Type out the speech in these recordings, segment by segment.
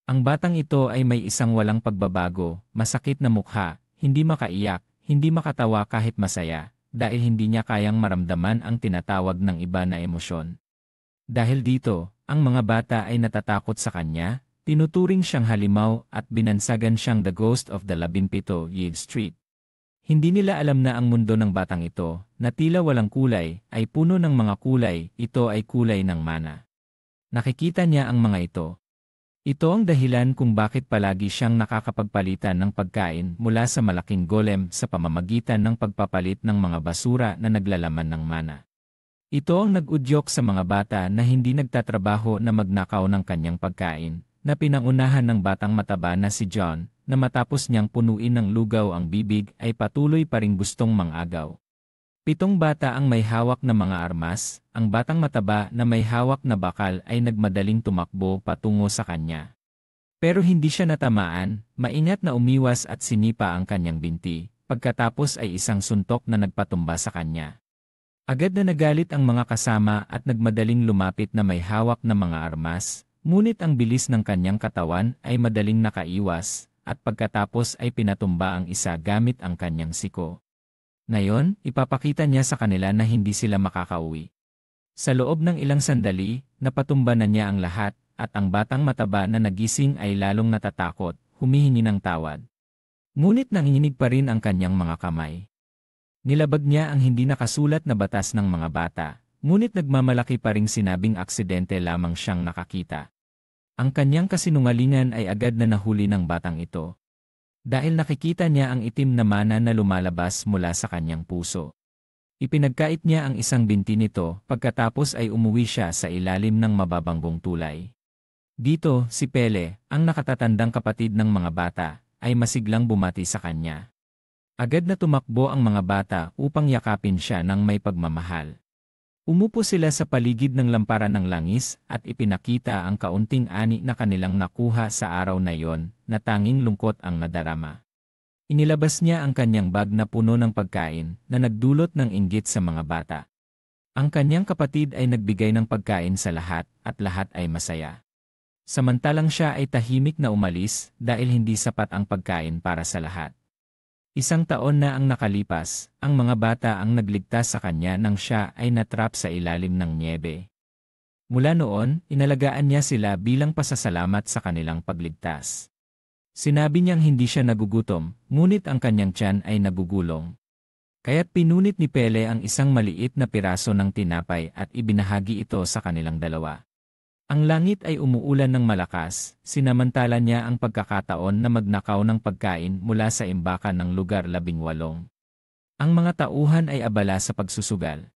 Ang batang ito ay may isang walang pagbabago, masakit na mukha, hindi makaiyak, hindi makatawa kahit masaya, dahil hindi niya kayang maramdaman ang tinatawag ng iba na emosyon. Dahil dito, ang mga bata ay natatakot sa kanya, tinuturing siyang halimaw at binansagan siyang the ghost of the 17 Yale Street. Hindi nila alam na ang mundo ng batang ito, na tila walang kulay, ay puno ng mga kulay, ito ay kulay ng mana. Nakikita niya ang mga ito. Ito ang dahilan kung bakit palagi siyang nakakapagpalitan ng pagkain mula sa malaking golem sa pamamagitan ng pagpapalit ng mga basura na naglalaman ng mana. Ito ang nag-udyok sa mga bata na hindi nagtatrabaho na magnakaw ng kanyang pagkain, na pinangunahan ng batang mataba na si John, na matapos niyang punuin ng lugaw ang bibig ay patuloy pa ring gustong mangagaw. 7 bata ang may hawak na mga armas, ang batang mataba na may hawak na bakal ay nagmadaling tumakbo patungo sa kanya. Pero hindi siya natamaan, maingat na umiwas at sinipa ang kanyang binti, pagkatapos ay isang suntok na nagpatumba sa kanya. Agad na nagalit ang mga kasama at nagmadaling lumapit na may hawak na mga armas, ngunit ang bilis ng kanyang katawan ay madaling nakaiwas, at pagkatapos ay pinatumba ang isa gamit ang kanyang siko. Ngayon, ipapakita niya sa kanila na hindi sila makakauwi. Sa loob ng ilang sandali, napatumba na niya ang lahat, at ang batang mataba na nagising ay lalong natatakot, humihingi ng tawad. Ngunit nanginginig pa rin ang kanyang mga kamay. Nilabag niya ang hindi nakasulat na batas ng mga bata, ngunit nagmamalaki pa ring sinabing aksidente lamang siyang nakakita. Ang kanyang kasinungalingan ay agad na nahuli ng batang ito. Dahil nakikita niya ang itim na mana na lumalabas mula sa kanyang puso. Ipinagkait niya ang isang binti nito pagkatapos ay umuwi siya sa ilalim ng mababanggong tulay. Dito, si Pele, ang nakatatandang kapatid ng mga bata, ay masiglang bumati sa kanya. Agad na tumakbo ang mga bata upang yakapin siya ng may pagmamahal. Umupo sila sa paligid ng lamparan ng langis at ipinakita ang kaunting ani na kanilang nakuha sa araw na iyon, na tanging lungkot ang nadarama. Inilabas niya ang kanyang bag na puno ng pagkain na nagdulot ng inggit sa mga bata. Ang kanyang kapatid ay nagbigay ng pagkain sa lahat at lahat ay masaya. Samantalang siya ay tahimik na umalis dahil hindi sapat ang pagkain para sa lahat. 1 taon na ang nakalipas, ang mga bata ang nagligtas sa kanya nang siya ay natrap sa ilalim ng nyebe. Mula noon, inalagaan niya sila bilang pasasalamat sa kanilang pagligtas. Sinabi niyang hindi siya nagugutom, ngunit ang kanyang tiyan ay nagugulong. Kaya't pinunit ni Pele ang isang maliit na piraso ng tinapay at ibinahagi ito sa kanilang dalawa. Ang langit ay umuulan ng malakas, sinamantala niya ang pagkakataon na magnakaw ng pagkain mula sa imbakan ng lugar 18. Ang mga tauhan ay abala sa pagsusugal.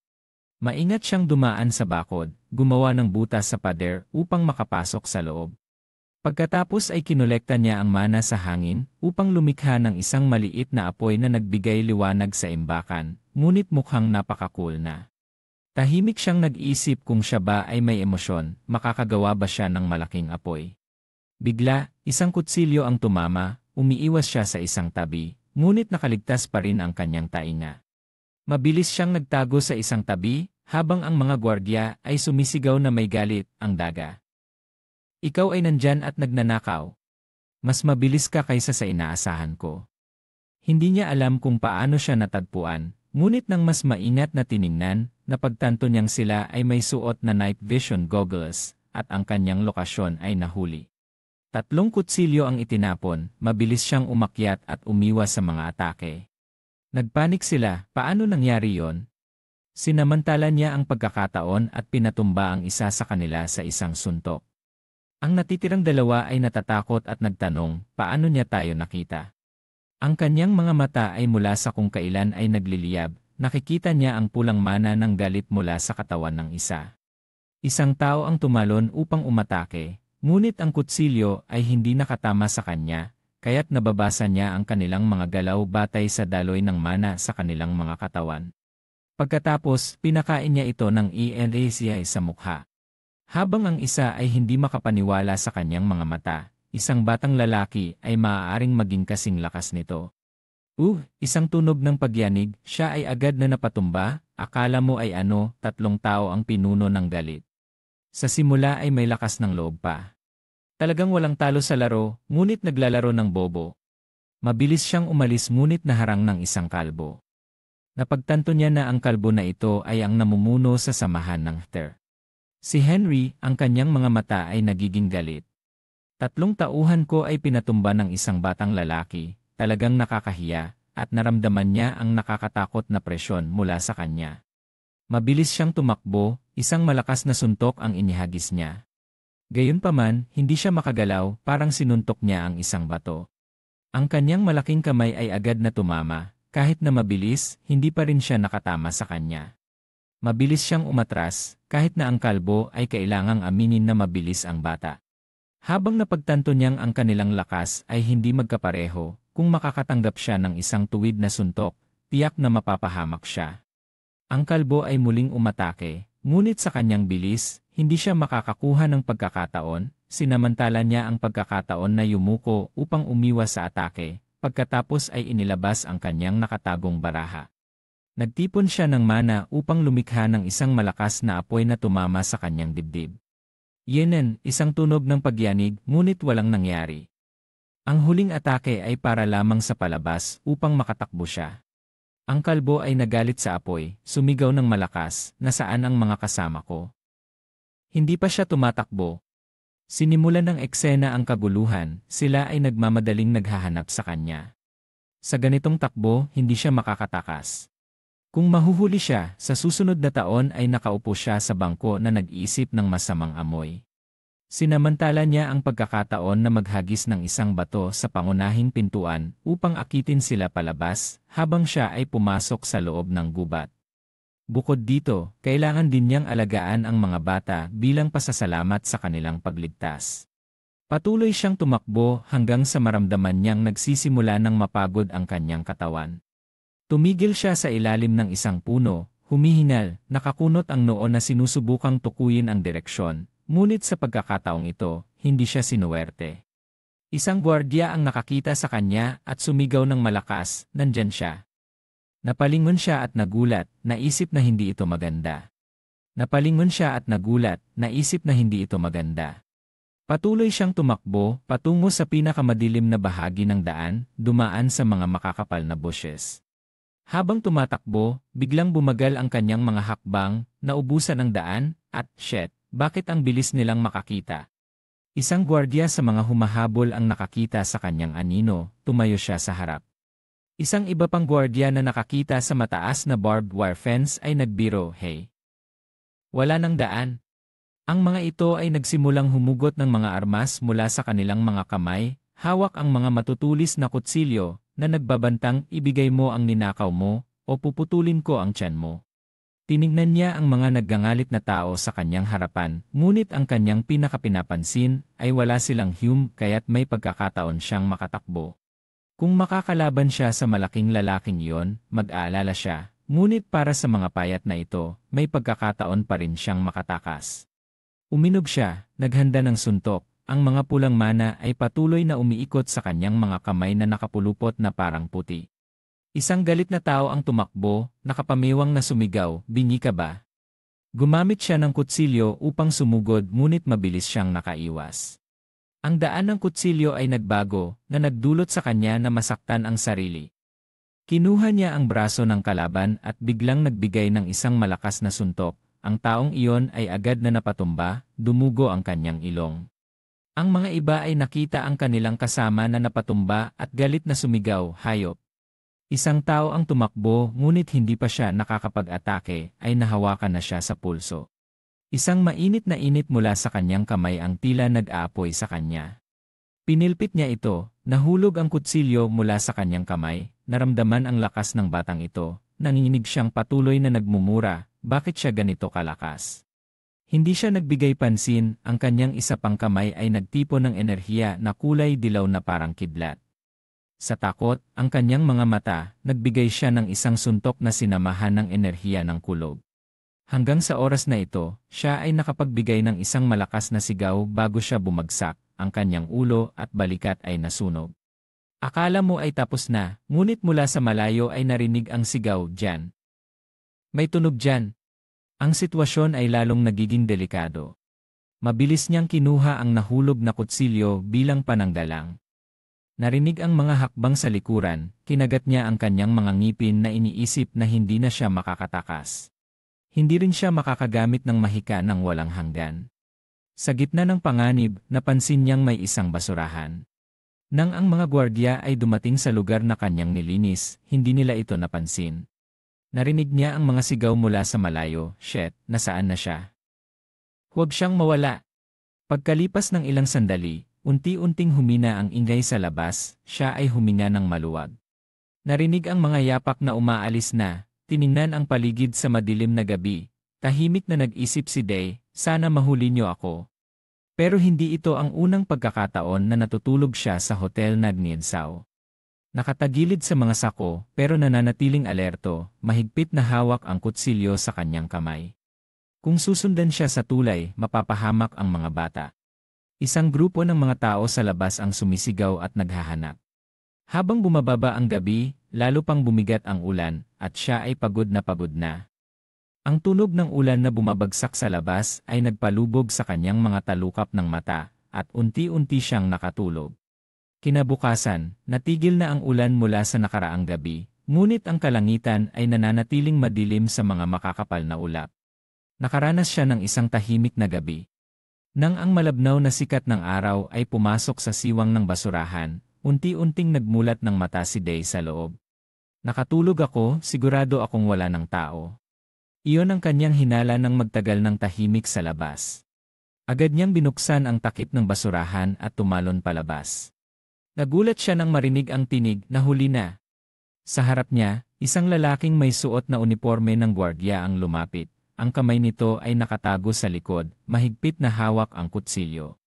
Maingat siyang dumaan sa bakod, gumawa ng butas sa pader upang makapasok sa loob. Pagkatapos ay kinolekta niya ang mana sa hangin upang lumikha ng isang maliit na apoy na nagbigay liwanag sa imbakan, ngunit mukhang napaka-cool na. Tahimik siyang nag-iisip kung siya ba ay may emosyon, makakagawa ba siya ng malaking apoy. Bigla, isang kutsilyo ang tumama, umiiwas siya sa isang tabi, ngunit nakaligtas pa rin ang kanyang tainga. Mabilis siyang nagtago sa isang tabi, habang ang mga gwardya ay sumisigaw na may galit, ang daga. Ikaw ay nandyan at nagnanakaw. Mas mabilis ka kaysa sa inaasahan ko. Hindi niya alam kung paano siya natagpuan, ngunit nang mas maingat na tiningnan, napagtanto niyang sila ay may suot na night vision goggles, at ang kanyang lokasyon ay nahuli. 3 kutsilyo ang itinapon, mabilis siyang umakyat at umiwas sa mga atake. Nagpanik sila, paano nangyari yon? Sinamantala niya ang pagkakataon at pinatumba ang isa sa kanila sa isang suntok. Ang natitirang dalawa ay natatakot at nagtanong, paano niya tayo nakita? Ang kanyang mga mata ay mula sa kung kailan ay nagliliyab, nakikita niya ang pulang mana ng galit mula sa katawan ng isa. Isang tao ang tumalon upang umatake, ngunit ang kutsilyo ay hindi nakatama sa kanya, kaya't nababasa niya ang kanilang mga galaw batay sa daloy ng mana sa kanilang mga katawan. Pagkatapos, pinakain niya ito ng ELACI sa mukha. Habang ang isa ay hindi makapaniwala sa kanyang mga mata, isang batang lalaki ay maaaring maging kasing lakas nito. Isang tunog ng pagyanig, siya ay agad na napatumba, akala mo ay 3 tao ang pinuno ng galit. Sa simula ay may lakas ng loob pa. Talagang walang talo sa laro, ngunit naglalaro ng bobo. Mabilis siyang umalis ngunit naharang ng isang kalbo. Napagtanto niya na ang kalbo na ito ay ang namumuno sa samahan ng Ter. Si Henry, ang kanyang mga mata ay nagiging galit. 3 tauhan ko ay pinatumba ng isang batang lalaki, talagang nakakahiya, at naramdaman niya ang nakakatakot na presyon mula sa kanya. Mabilis siyang tumakbo, isang malakas na suntok ang inihagis niya. Gayunpaman, hindi siya makagalaw, parang sinuntok niya ang isang bato. Ang kanyang malaking kamay ay agad na tumama, kahit na mabilis, hindi pa rin siya nakatama sa kanya. Mabilis siyang umatras, kahit na ang kalbo ay kailangang aminin na mabilis ang bata. Habang napagtanto niyang ang kanilang lakas ay hindi magkapareho, kung makakatanggap siya ng isang tuwid na suntok, tiyak na mapapahamak siya. Ang kalbo ay muling umatake, ngunit sa kanyang bilis, hindi siya makakakuha ng pagkakataon, sinamantala niya ang pagkakataon na yumuko upang umiwas sa atake, pagkatapos ay inilabas ang kanyang nakatagong baraha. Nagtipon siya ng mana upang lumikha ng isang malakas na apoy na tumama sa kanyang dibdib. Yenen, isang tunog ng pagyanig, ngunit walang nangyari. Ang huling atake ay para lamang sa palabas upang makatakbo siya. Ang kalbo ay nagalit sa apoy, sumigaw ng malakas, nasaan ang mga kasama ko? Hindi pa siya tumatakbo. Sinimulan ng eksena ang kaguluhan, sila ay nagmamadaling naghahanap sa kanya. Sa ganitong takbo, hindi siya makakatakas. Kung mahuhuli siya, sa susunod na taon ay nakaupo siya sa bangko na nag-iisip ng masamang amoy. Sinamantala niya ang pagkakataon na maghagis ng isang bato sa pangunahing pintuan upang akitin sila palabas habang siya ay pumasok sa loob ng gubat. Bukod dito, kailangan din niyang alagaan ang mga bata bilang pasasalamat sa kanilang pagligtas. Patuloy siyang tumakbo hanggang sa maramdaman niyang nagsisimula ng mapagod ang kanyang katawan. Tumigil siya sa ilalim ng isang puno, humihingal, nakakunot ang noo na sinusubukang tukuyin ang direksyon, ngunit sa pagkakataong ito, hindi siya sinuwerte. Isang gwardiya ang nakakita sa kanya at sumigaw ng malakas, nandyan siya. Napalingon siya at nagulat, naisip na hindi ito maganda. Napalingon siya at nagulat, naisip na hindi ito maganda. Patuloy siyang tumakbo, patungo sa pinakamadilim na bahagi ng daan, dumaan sa mga makakapal na bushes. Habang tumatakbo, biglang bumagal ang kanyang mga hakbang, naubusan ang daan, at shit, bakit ang bilis nilang makakita? Isang gwardiya sa mga humahabol ang nakakita sa kanyang anino, tumayo siya sa harap. Isang iba pang gwardiya na nakakita sa mataas na barbed wire fence ay nagbiro, hey. Wala nang daan. Ang mga ito ay nagsimulang humugot ng mga armas mula sa kanilang mga kamay, hawak ang mga matutulis na kutsilyo, na nagbabantang ibigay mo ang ninakaw mo, o puputulin ko ang tiyan mo. Tinignan niya ang mga naggangalit na tao sa kanyang harapan, ngunit ang kanyang pinakapinapansin ay wala silang Hume kaya't may pagkakataon siyang makatakbo. Kung makakalaban siya sa malaking lalaking iyon, mag-aalala siya, ngunit para sa mga payat na ito, may pagkakataon pa rin siyang makatakas. Uminog siya, naghanda ng suntok. Ang mga pulang mana ay patuloy na umiikot sa kanyang mga kamay na nakapulupot na parang puti. Isang galit na tao ang tumakbo, nakapamiwang na sumigaw, bingi ka ba? Gumamit siya ng kutsilyo upang sumugod ngunit mabilis siyang nakaiwas. Ang daan ng kutsilyo ay nagbago, na nagdulot sa kanya na masaktan ang sarili. Kinuha niya ang braso ng kalaban at biglang nagbigay ng isang malakas na suntok. Ang taong iyon ay agad na napatumba, dumugo ang kanyang ilong. Ang mga iba ay nakita ang kanilang kasama na napatumba at galit na sumigaw, hayop. Isang tao ang tumakbo ngunit hindi pa siya nakakapag-atake ay nahawakan na siya sa pulso. Isang mainit na init mula sa kanyang kamay ang tila nag-aapoy sa kanya. Pinilpit niya ito, nahulog ang kutsilyo mula sa kanyang kamay, naramdaman ang lakas ng batang ito, nanginginig siyang patuloy na nagmumura, bakit siya ganito kalakas? Hindi siya nagbigay pansin, ang kanyang isa pang kamay ay nagtipon ng enerhiya na kulay dilaw na parang kidlat. Sa takot, ang kanyang mga mata, nagbigay siya ng isang suntok na sinamahan ng enerhiya ng kulog. Hanggang sa oras na ito, siya ay nakapagbigay ng isang malakas na sigaw bago siya bumagsak, ang kanyang ulo at balikat ay nasunog. Akala mo ay tapos na, ngunit mula sa malayo ay narinig ang sigaw, "Diyan! May tunog diyan!" Ang sitwasyon ay lalong nagiging delikado. Mabilis niyang kinuha ang nahulog na kutsilyo bilang pananggalang. Narinig ang mga hakbang sa likuran, kinagat niya ang kanyang mga ngipin na iniisip na hindi na siya makakatakas. Hindi rin siya makakagamit ng mahika ng walang hanggan. Sa gitna ng panganib, napansin niyang may isang basurahan. Nang ang mga gwardiya ay dumating sa lugar na kanyang nilinis, hindi nila ito napansin. Narinig niya ang mga sigaw mula sa malayo, "Shit, nasaan na siya? Huwag siyang mawala." Pagkalipas ng ilang sandali, unti-unting humina ang ingay sa labas, siya ay huminga ng maluwag. Narinig ang mga yapak na umaalis na, tiningnan ang paligid sa madilim na gabi. Tahimik na nag-isip si Day, sana mahuli niyo ako. Pero hindi ito ang unang pagkakataon na natutulog siya sa hotel na Gneisenau. Nakatagilid sa mga sako pero nananatiling alerto, mahigpit na hawak ang kutsilyo sa kanyang kamay. Kung susundan siya sa tulay, mapapahamak ang mga bata. Isang grupo ng mga tao sa labas ang sumisigaw at naghahanap. Habang bumababa ang gabi, lalo pang bumigat ang ulan, at siya ay pagod na. Ang tunog ng ulan na bumabagsak sa labas ay nagpalubog sa kanyang mga talukap ng mata, at unti-unti siyang nakatulog. Kinabukasan, natigil na ang ulan mula sa nakaraang gabi, ngunit ang kalangitan ay nananatiling madilim sa mga makakapal na ulap. Nakaranas siya ng isang tahimik na gabi. Nang ang malabnaw na sikat ng araw ay pumasok sa siwang ng basurahan, unti-unting nagmulat ng mata si Day sa loob. "Nakatulog ako, sigurado akong wala ng tao." Iyon ang kanyang hinala nang magtagal ng tahimik sa labas. Agad niyang binuksan ang takip ng basurahan at tumalon palabas. Nagulat siya nang marinig ang tinig na "huli na." Sa harap niya, isang lalaking may suot na uniporme ng gwardiya ang lumapit. Ang kamay nito ay nakatago sa likod, mahigpit na hawak ang kutsilyo.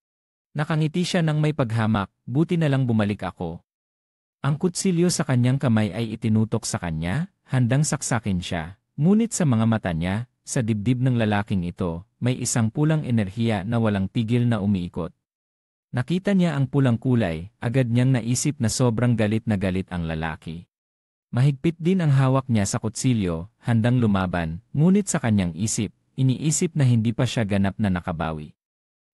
Nakangiti siya nang may paghamak, "Buti na lang bumalik ako." Ang kutsilyo sa kanyang kamay ay itinutok sa kanya, handang saksakin siya. Ngunit sa mga mata niya, sa dibdib ng lalaking ito, may isang pulang enerhiya na walang tigil na umiikot. Nakita niya ang pulang kulay, agad niyang naisip na sobrang galit na galit ang lalaki. Mahigpit din ang hawak niya sa kutsilyo, handang lumaban, ngunit sa kanyang iniisip na hindi pa siya ganap na nakabawi.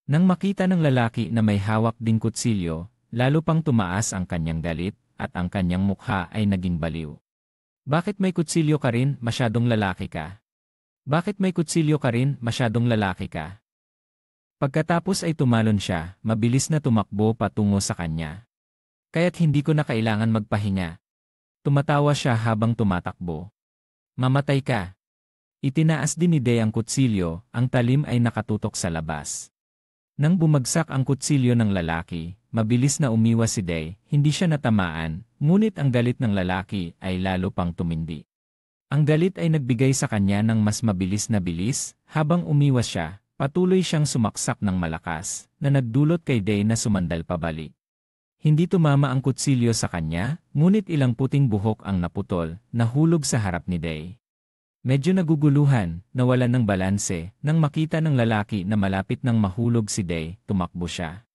Nang makita ng lalaki na may hawak ding kutsilyo, lalo pang tumaas ang kanyang galit, at ang kanyang mukha ay naging baliw. "Bakit may kutsilyo ka rin, masyadong lalaki ka? Bakit may kutsilyo ka rin, masyadong lalaki ka?" Pagkatapos ay tumalon siya, mabilis na tumakbo patungo sa kanya. "Kaya't hindi ko na kailangan magpahinga." Tumatawa siya habang tumatakbo. "Mamatay ka." Itinaas din ni Day ang kutsilyo, ang talim ay nakatutok sa labas. Nang bumagsak ang kutsilyo ng lalaki, mabilis na umiwas si Day, hindi siya natamaan, ngunit ang galit ng lalaki ay lalo pang tumindi. Ang galit ay nagbigay sa kanya ng mas mabilis na bilis, habang umiwas siya, patuloy siyang sumaksak ng malakas, na nagdulot kay Day na sumandal pabalik. Hindi tumama ang kutsilyo sa kanya, ngunit ilang puting buhok ang naputol, nahulog sa harap ni Day. Medyo naguguluhan, nawalan ng balanse, nang makita ng lalaki na malapit nang mahulog si Day, tumakbo siya.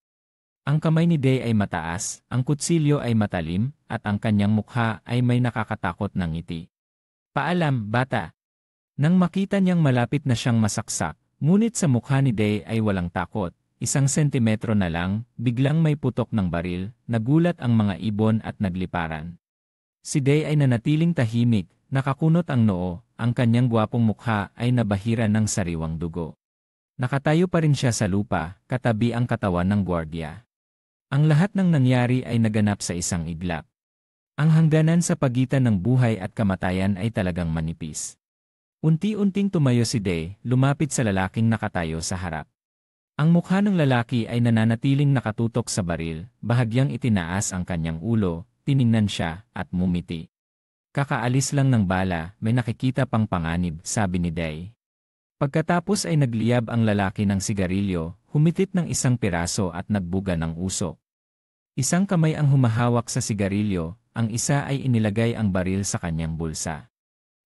Ang kamay ni Day ay mataas, ang kutsilyo ay matalim, at ang kanyang mukha ay may nakakatakot na ngiti. "Paalam, bata." Nang makita niyang malapit na siyang masaksak, ngunit sa mukha ni Day ay walang takot, 1 sentimetro na lang, biglang may putok ng baril, nagulat ang mga ibon at nagliparan. Si Day ay nanatiling tahimik, nakakunot ang noo, ang kanyang gwapong mukha ay nabahira ng sariwang dugo. Nakatayo pa rin siya sa lupa, katabi ang katawan ng gwardiya. Ang lahat ng nangyari ay naganap sa isang iglap. Ang hangganan sa pagitan ng buhay at kamatayan ay talagang manipis. Unti-unting tumayo si Day, lumapit sa lalaking nakatayo sa harap. Ang mukha ng lalaki ay nananatiling nakatutok sa baril, bahagyang itinaas ang kanyang ulo, tiningnan siya, at mumiti. "Kakaalis lang ng bala, may nakikita pang panganib," sabi ni Day. Pagkatapos ay nagliyab ang lalaki ng sigarilyo, humitit ng isang piraso at nagbuga ng usok. Isang kamay ang humahawak sa sigarilyo, ang isa ay inilagay ang baril sa kanyang bulsa.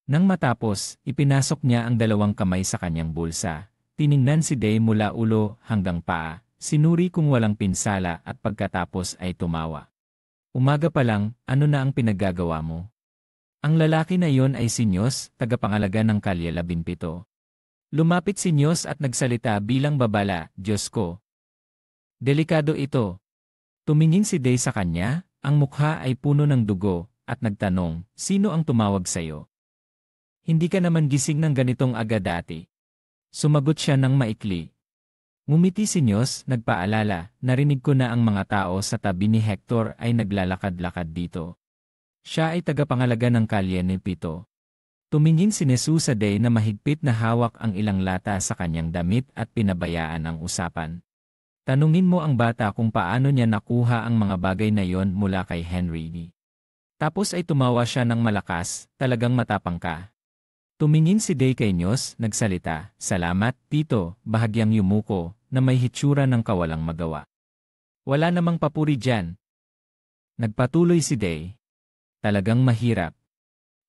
Nang matapos, ipinasok niya ang 2 kamay sa kanyang bulsa. Tiningnan si Day mula ulo hanggang paa, sinuri kung walang pinsala at pagkatapos ay tumawa. "Umaga pa lang, ano na ang pinaggagawa mo?" Ang lalaki na iyon ay si Nyos, tagapangalaga ng Kalye 17. Lumapit si Nyos at nagsalita bilang babala, Diyos ko. Delikado ito. Tumingin si Day sa kanya, ang mukha ay puno ng dugo, at nagtanong, sino ang tumawag sa'yo? Hindi ka naman gising ng ganitong aga dati. Sumagot siya ng maikli. Ngumiti si Nyos, nagpaalala, narinig ko na ang mga tao sa tabi ni Hector ay naglalakad-lakad dito. Siya ay tagapangalaga ng kalye ni Pito. Tumingin si Jesus sa Day na mahigpit na hawak ang ilang lata sa kanyang damit at pinabayaan ang usapan. Tanungin mo ang bata kung paano niya nakuha ang mga bagay na yon mula kay Henry. Tapos ay tumawa siya ng malakas, talagang matapang ka. Tumingin si Day kay Nyos, nagsalita, salamat, Tito, bahagyang yumuko, na may hitsura ng kawalang magawa. Wala namang papuri dyan. Nagpatuloy si Day. Talagang mahirap.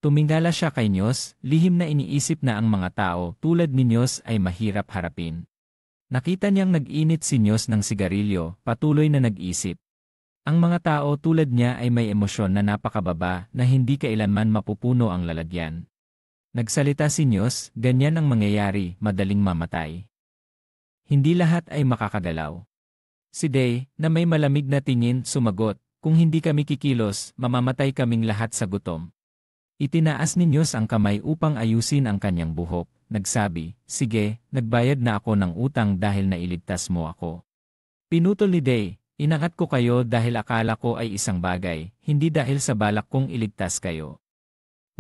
Tumingala siya kay Nyos, lihim na iniisip na ang mga tao tulad ni Nyos ay mahirap harapin. Nakita niyang nag-init si Nyos ng sigarilyo, patuloy na nag-isip. Ang mga tao tulad niya ay may emosyon na napakababa na hindi kailanman mapupuno ang lalagyan. Nagsalita si Nyos, ganyan ang mangyayari, madaling mamatay. Hindi lahat ay makakagalaw. Si Day, na may malamig na tingin, sumagot, kung hindi kami kikilos, mamamatay kaming lahat sa gutom. Itinaas ni Nyos ang kamay upang ayusin ang kanyang buhok. Nagsabi, sige, nagbayad na ako ng utang dahil nailigtas mo ako. Pinutol ni Day, inangat ko kayo dahil akala ko ay isang bagay, hindi dahil sa balak kong iligtas kayo.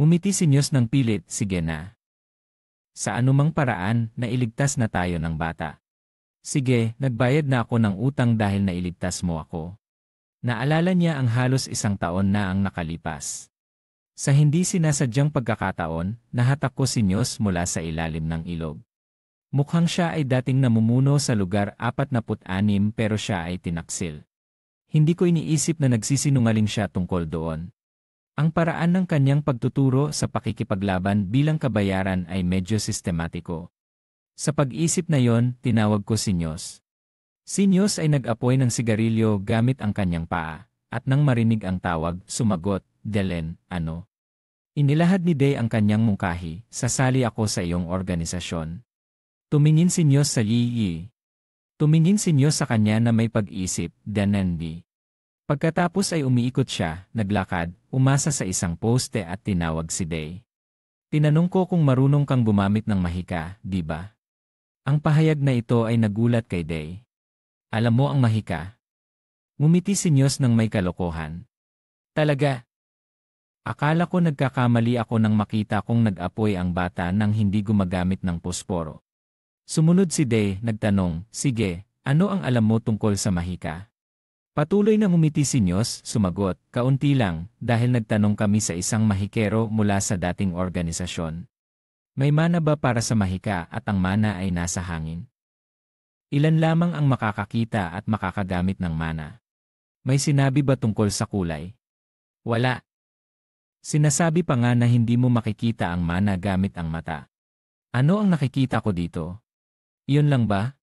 Umiti si Nyos ng pilit, sige na. Sa anumang paraan, nailigtas na tayo ng bata. Sige, nagbayad na ako ng utang dahil nailigtas mo ako. Naalala niya ang halos isang taon na ang nakalipas. Sa hindi sinasadyang pagkakataon, nahatak ko si Nyos mula sa ilalim ng ilog. Mukhang siya ay dating namumuno sa lugar 46 pero siya ay tinaksil. Hindi ko iniisip na nagsisinungaling siya tungkol doon. Ang paraan ng kanyang pagtuturo sa pakikipaglaban bilang kabayaran ay medyo sistematiko. Sa pag-isip na yon, tinawag ko si Nyos. Si Nyos ay nag-apoy ng sigarilyo gamit ang kanyang paa, at nang marinig ang tawag, sumagot, Delen, ano? Inilahad ni Day ang kanyang mungkahi, sasali ako sa iyong organisasyon. Tumingin si Nyos sa Yi. Tumingin si Nyos sa kanya na may pag-isip, Danendi. Pagkatapos ay umiikot siya, naglakad, umasa sa isang poste at tinawag si Day. Tinanong ko kung marunong kang gumamit ng mahika, di ba? Ang pahayag na ito ay nagulat kay Day. Alam mo ang mahika? Ngumiti si Nyos ng may kalokohan. Talaga? Akala ko nagkakamali ako nang makita kong nag-apoy ang bata nang hindi gumagamit ng posporo. Sumunod si Day, nagtanong, sige, ano ang alam mo tungkol sa mahika? Patuloy na ngumiti si Nyos, sumagot, kaunti lang, dahil nagtanong kami sa isang mahikero mula sa dating organisasyon. May mana ba para sa mahika at ang mana ay nasa hangin? Ilan lamang ang makakakita at makakagamit ng mana? May sinabi ba tungkol sa kulay? Wala. Sinasabi pa nga na hindi mo makikita ang mana gamit ang mata. Ano ang nakikita ko dito? Iyon lang ba?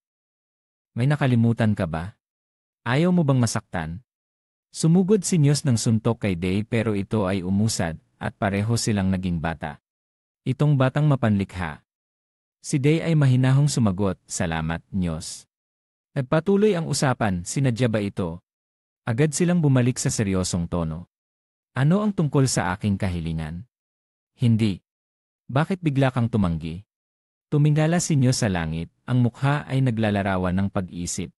May nakalimutan ka ba? Ayaw mo bang masaktan? Sumugod si Nyos ng suntok kay Day pero ito ay umusad at pareho silang naging bata. Itong batang mapanlikha. Si Day ay mahinahong sumagot, salamat, Nyos. Nagpatuloy ang usapan, sinadya ba ito? Agad silang bumalik sa seryosong tono. Ano ang tungkol sa aking kahilingan? Hindi. Bakit bigla kang tumanggi? Tumingala si Nyos sa langit, ang mukha ay naglalarawan ng pag-isip.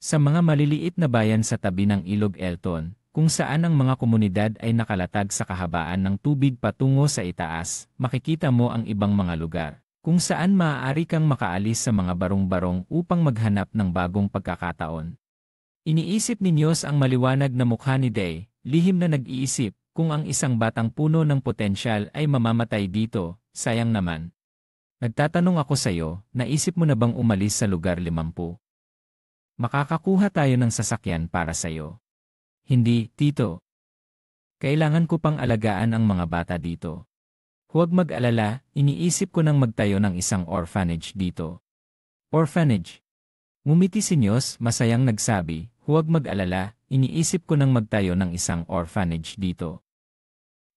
Sa mga maliliit na bayan sa tabi ng Ilog Elton, kung saan ang mga komunidad ay nakalatag sa kahabaan ng tubig patungo sa itaas, makikita mo ang ibang mga lugar, kung saan maaari kang makaalis sa mga barong-barong upang maghanap ng bagong pagkakataon. Iniisip ni Nyos ang maliwanag na mukha ni Day, lihim na nag-iisip, kung ang isang batang puno ng potensyal ay mamamatay dito, sayang naman. Nagtatanong ako sa iyo, naisip mo na bang umalis sa lugar 50? Makakakuha tayo ng sasakyan para sa iyo. Hindi, Tito. Kailangan ko pang alagaan ang mga bata dito. Huwag mag-alala, iniisip ko nang magtayo ng isang orphanage dito. Orphanage? Ngumiti si Nyos, masayang nagsabi, huwag mag-alala, iniisip ko nang magtayo ng isang orphanage dito.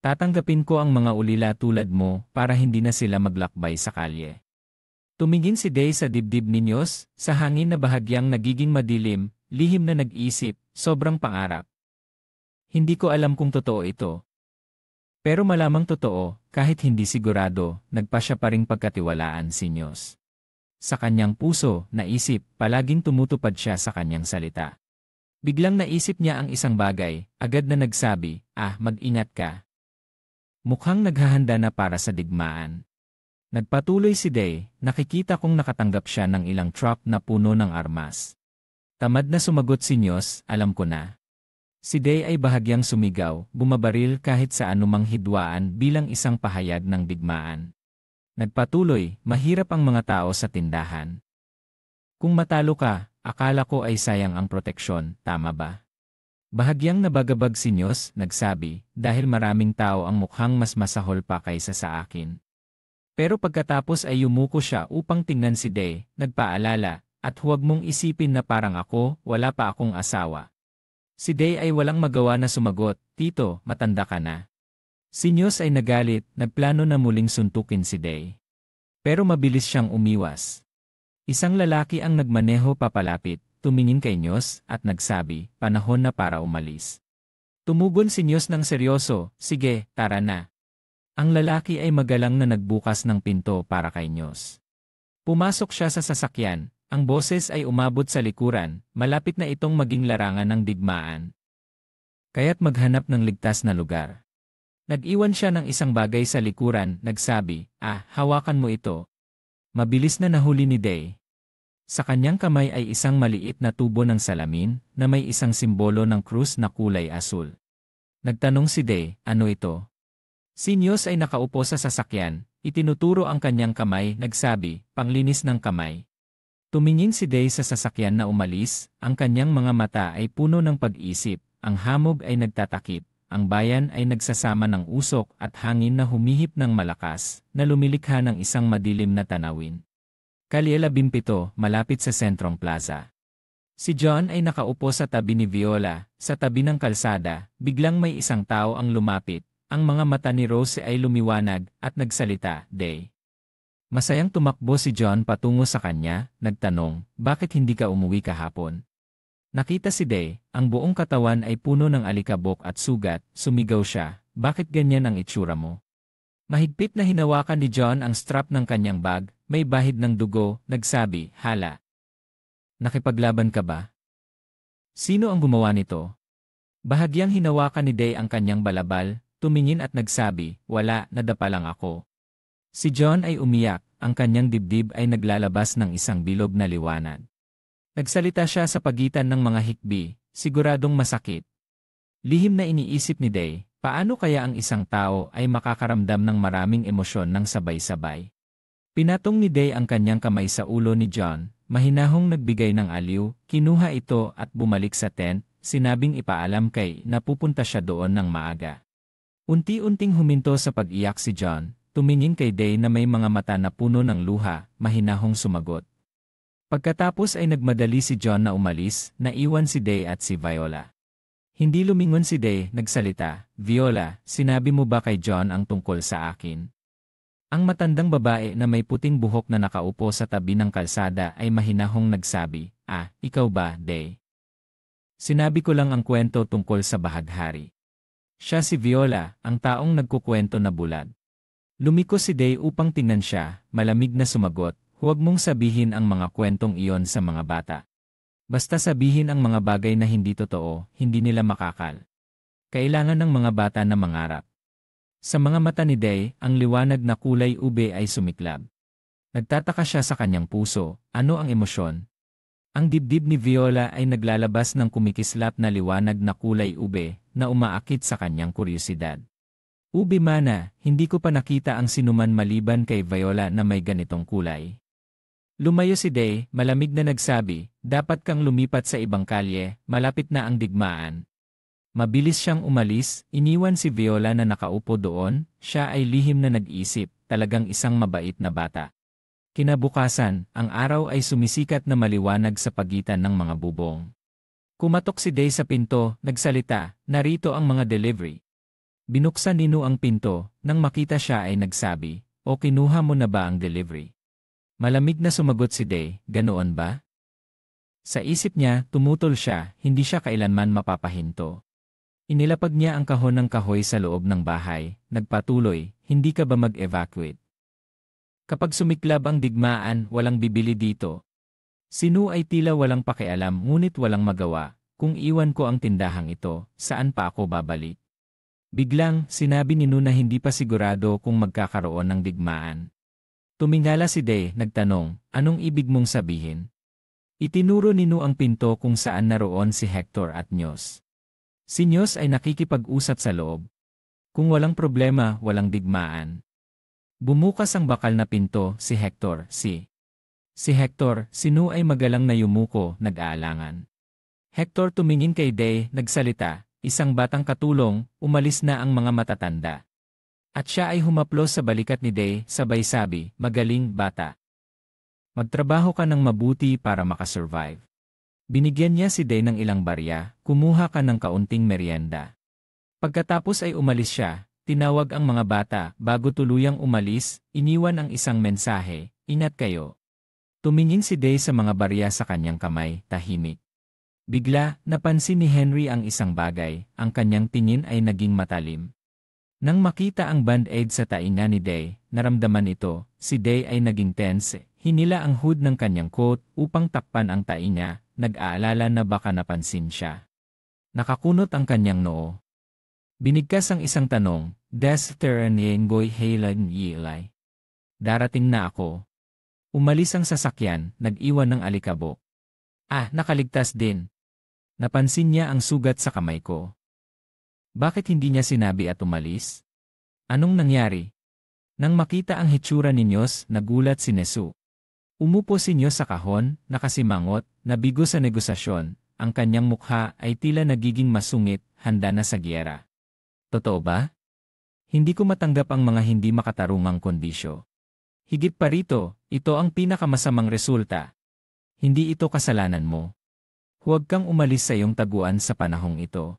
Tatanggapin ko ang mga ulila tulad mo para hindi na sila maglakbay sa kalye. Tumingin si Day sa dibdib ni Nyos, sa hangin na bahagyang nagiging madilim, lihim na nag-isip, sobrang pangarap. Hindi ko alam kung totoo ito. Pero malamang totoo, kahit hindi sigurado, nagpa siya pa ring pagkatiwalaan si Nyos. Sa kanyang puso, naisip, palaging tumutupad siya sa kanyang salita. Biglang naisip niya ang isang bagay, agad na nagsabi, mag-ingat ka. Mukhang naghahanda na para sa digmaan. Nagpatuloy si Day, nakikita kong nakatanggap siya ng ilang truck na puno ng armas. Tamad na sumagot si Nyos, alam ko na. Si Day ay bahagyang sumigaw, bumabaril kahit sa anumang hidwaan bilang isang pahayag ng digmaan. Nagpatuloy, mahirap ang mga tao sa tindahan. Kung matalo ka, akala ko ay sayang ang proteksyon, tama ba? Bahagyang nabagabag si Nyos, nagsabi, dahil maraming tao ang mukhang mas masahol pa kaysa sa akin. Pero pagkatapos ay yumuko siya upang tingnan si Day, nagpaalala, at huwag mong isipin na parang ako, wala pa akong asawa. Si Day ay walang magawa na sumagot, Tito, matanda ka na. Si Nyos ay nagalit, nagplano na muling suntukin si Day. Pero mabilis siyang umiwas. Isang lalaki ang nagmaneho papalapit, tumingin kay Nyos, at nagsabi, panahon na para umalis. Tumugon si Nyos ng seryoso, sige, tara na. Ang lalaki ay magalang na nagbukas ng pinto para kay Nyos. Pumasok siya sa sasakyan, ang boses ay umabot sa likuran, malapit na itong maging larangan ng digmaan. Kaya't maghanap ng ligtas na lugar. Nag-iwan siya ng isang bagay sa likuran, nagsabi, hawakan mo ito. Mabilis na nahuli ni Day. Sa kanyang kamay ay isang maliit na tubo ng salamin na may isang simbolo ng krus na kulay asul. Nagtanong si Day, ano ito? Si Nyos ay nakaupo sa sasakyan, itinuturo ang kanyang kamay, nagsabi, panglinis ng kamay. Tumingin si Day sa sasakyan na umalis, ang kanyang mga mata ay puno ng pag-isip, ang hamog ay nagtatakip, ang bayan ay nagsasama ng usok at hangin na humihip ng malakas, na lumilikha ng isang madilim na tanawin. Kalye 17, malapit sa Sentrong Plaza. Si John ay nakaupo sa tabi ni Viola, sa tabi ng kalsada, biglang may isang tao ang lumapit. Ang mga mata ni Rose ay lumiwanag at nagsalita, Day. Masayang tumakbo si John patungo sa kanya, nagtanong, bakit hindi ka umuwi kahapon? Nakita si Day, ang buong katawan ay puno ng alikabok at sugat, sumigaw siya, bakit ganyan ang itsura mo? Mahigpit na hinawakan ni John ang strap ng kanyang bag, may bahid ng dugo, nagsabi, hala. Nakipaglaban ka ba? Sino ang gumawa nito? Bahagyang hinawakan ni Day ang kanyang balabal, tumingin at nagsabi, wala, nadapa lang ako. Si John ay umiyak, ang kanyang dibdib ay naglalabas ng isang bilog na liwanag. Nagsalita siya sa pagitan ng mga hikbi, siguradong masakit. Lihim na iniisip ni Day, paano kaya ang isang tao ay makakaramdam ng maraming emosyon ng sabay-sabay? Pinatong ni Day ang kanyang kamay sa ulo ni John, mahinahong nagbigay ng aliw, kinuha ito at bumalik sa tent, sinabing ipaalam kay na pupunta siya doon ng maaga. Unti-unting huminto sa pag-iyak si John, tumingin kay Day na may mga mata na puno ng luha, mahinahong sumagot. Pagkatapos ay nagmadali si John na umalis, naiwan si Day at si Viola. Hindi lumingon si Day, nagsalita, Viola, sinabi mo ba kay John ang tungkol sa akin? Ang matandang babae na may puting buhok na nakaupo sa tabi ng kalsada ay mahinahong nagsabi, ikaw ba, Day? Sinabi ko lang ang kwento tungkol sa bahaghari. Siya si Viola, ang taong nagkukwento na bulag. Lumiko si Day upang tingnan siya, malamig na sumagot, huwag mong sabihin ang mga kwentong iyon sa mga bata. Basta sabihin ang mga bagay na hindi totoo, hindi nila makakal. Kailangan ng mga bata na mangarap. Sa mga mata ni Day, ang liwanag na kulay ube ay sumiklab. Nagtataka siya sa kanyang puso, ano ang emosyon? Ang dibdib ni Viola ay naglalabas ng kumikislap na liwanag na kulay ube na umaakit sa kanyang kuryosidad. Ube mana, hindi ko pa nakita ang sinuman maliban kay Viola na may ganitong kulay. Lumayo si Day, malamig na nagsabi, dapat kang lumipat sa ibang kalye, malapit na ang digmaan. Mabilis siyang umalis, iniwan si Viola na nakaupo doon, siya ay lihim na nag-isip, talagang isang mabait na bata. Kinabukasan, ang araw ay sumisikat na maliwanag sa pagitan ng mga bubong. Kumatok si Day sa pinto, nagsalita, narito ang mga delivery. Binuksan nino ang pinto, nang makita siya ay nagsabi, o kinuha mo na ba ang delivery? Malamig na sumagot si Day, ganoon ba? Sa isip niya, tumutol siya, hindi siya kailanman mapapahinto. Inilapag niya ang kahon ng kahoy sa loob ng bahay, nagpatuloy, hindi ka ba mag-evacuate? Kapag sumiklab ang digmaan, walang bibili dito. Si Nu ay tila walang pakialam ngunit walang magawa, kung iwan ko ang tindahang ito, saan pa ako babalik? Biglang, sinabi ni Nu na hindi pa sigurado kung magkakaroon ng digmaan. Tumingala si Day, nagtanong, anong ibig mong sabihin? Itinuro ni Nu ang pinto kung saan naroon si Hector at Nyos. Si Nyos ay nakikipag-usap sa loob. Kung walang problema, walang digmaan. Bumukas ang bakal na pinto, si Hector, si Hector, si Nu ay magalang na yumuko, nag-aalangan. Hector tumingin kay Day, nagsalita, isang batang katulong, umalis na ang mga matatanda. At siya ay humaplos sa balikat ni Day, sabay sabi, magaling, bata. Magtrabaho ka ng mabuti para makasurvive. Binigyan niya si Day ng ilang barya, kumuha ka ng kaunting merienda. Pagkatapos ay umalis siya, tinawag ang mga bata, bago tuluyang umalis, iniwan ang isang mensahe, ingat kayo. Tumingin si Day sa mga barya sa kanyang kamay, tahimik. Bigla, napansin ni Henry ang isang bagay, ang kanyang tingin ay naging matalim. Nang makita ang band-aid sa tainga ni Day, naramdaman ito, si Day ay naging tense, hinila ang hood ng kanyang coat upang takpan ang tainga, nag-aalala na baka napansin siya. Nakakunot ang kanyang noo. Binigkas ang isang tanong, Des Teraniengoy Heilan Yilay. Darating na ako. Umalis ang sasakyan, nag-iwan ng alikabok. Nakaligtas din. Napansin niya ang sugat sa kamay ko. Bakit hindi niya sinabi at umalis? Anong nangyari? Nang makita ang hitsura ni Nyos, nagulat si Nesu. Umupo si Nyos sa kahon, nakasimangot, nabigo sa negosasyon, ang kanyang mukha ay tila nagiging masungit, handa na sa giyera. Totoo ba? Hindi ko matanggap ang mga hindi makatarungang kondisyo. Higit pa rito, ito ang pinakamasamang resulta. Hindi ito kasalanan mo. Huwag kang umalis sa iyong taguan sa panahong ito.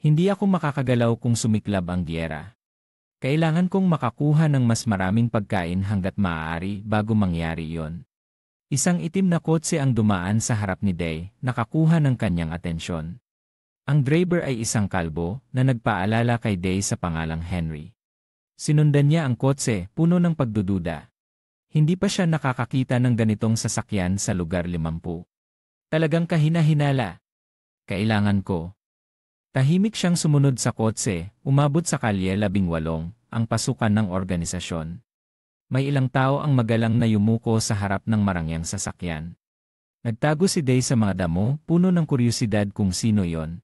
Hindi ako makakagalaw kung sumiklab ang giyera. Kailangan kong makakuha ng mas maraming pagkain hanggat maaari bago mangyari iyon. Isang itim na kotse ang dumaan sa harap ni Day, nakakuha ng kanyang atensyon. Ang driver ay isang kalbo na nagpaalala kay Day sa pangalang Henry. Sinundan niya ang kotse, puno ng pagdududa. Hindi pa siya nakakakita ng ganitong sasakyan sa lugar 50. Talagang kahina-hinala. Kailangan ko. Tahimik siyang sumunod sa kotse, umabot sa kalye 18, ang pasukan ng organisasyon. May ilang tao ang magalang na yumuko sa harap ng marangyang sasakyan. Nagtago si Day sa mga damo, puno ng kuryosidad kung sino yon.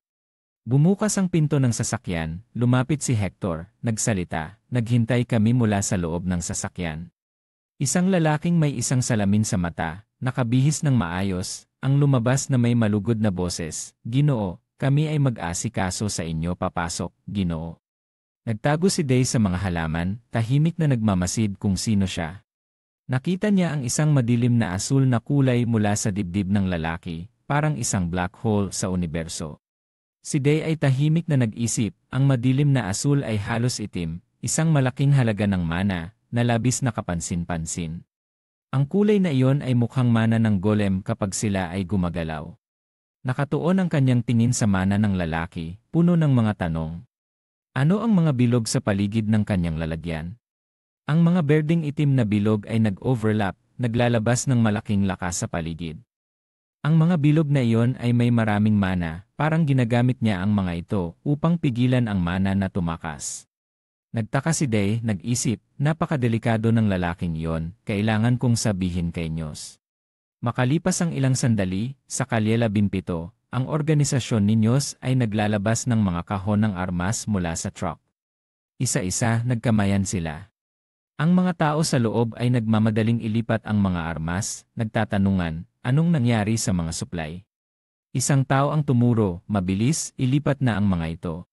Bumukas ang pinto ng sasakyan, lumapit si Hector, nagsalita, naghintay kami mula sa loob ng sasakyan. Isang lalaking may isang salamin sa mata, nakabihis ng maayos, ang lumabas na may malugod na boses, Ginoo, kami ay mag-asikaso sa inyo papasok, Ginoo. Nagtago si Day sa mga halaman, tahimik na nagmamasid kung sino siya. Nakita niya ang isang madilim na asul na kulay mula sa dibdib ng lalaki, parang isang black hole sa universo. Si Day ay tahimik na nag-isip, ang madilim na asul ay halos itim, isang malaking halaga ng mana, na labis na kapansin-pansin. Ang kulay na iyon ay mukhang mana ng golem kapag sila ay gumagalaw. Nakatuon ang kanyang tingin sa mana ng lalaki, puno ng mga tanong. Ano ang mga bilog sa paligid ng kanyang lalagyan? Ang mga berdeng itim na bilog ay nag-overlap, naglalabas ng malaking lakas sa paligid. Ang mga bilog na iyon ay may maraming mana, parang ginagamit niya ang mga ito upang pigilan ang mana na tumakas. Nagtaka si Day, nag-isip, napakadelikado ng lalaking iyon, kailangan kong sabihin kay Nyos. Makalipas ang ilang sandali, sa kalye 17, ang organisasyon ni Nyos ay naglalabas ng mga kahon ng armas mula sa truck. Isa-isa, nagkamayan sila. Ang mga tao sa loob ay nagmamadaling ilipat ang mga armas, nagtatanungan, anong nangyari sa mga supply. Isang tao ang tumuro, mabilis, ilipat na ang mga ito.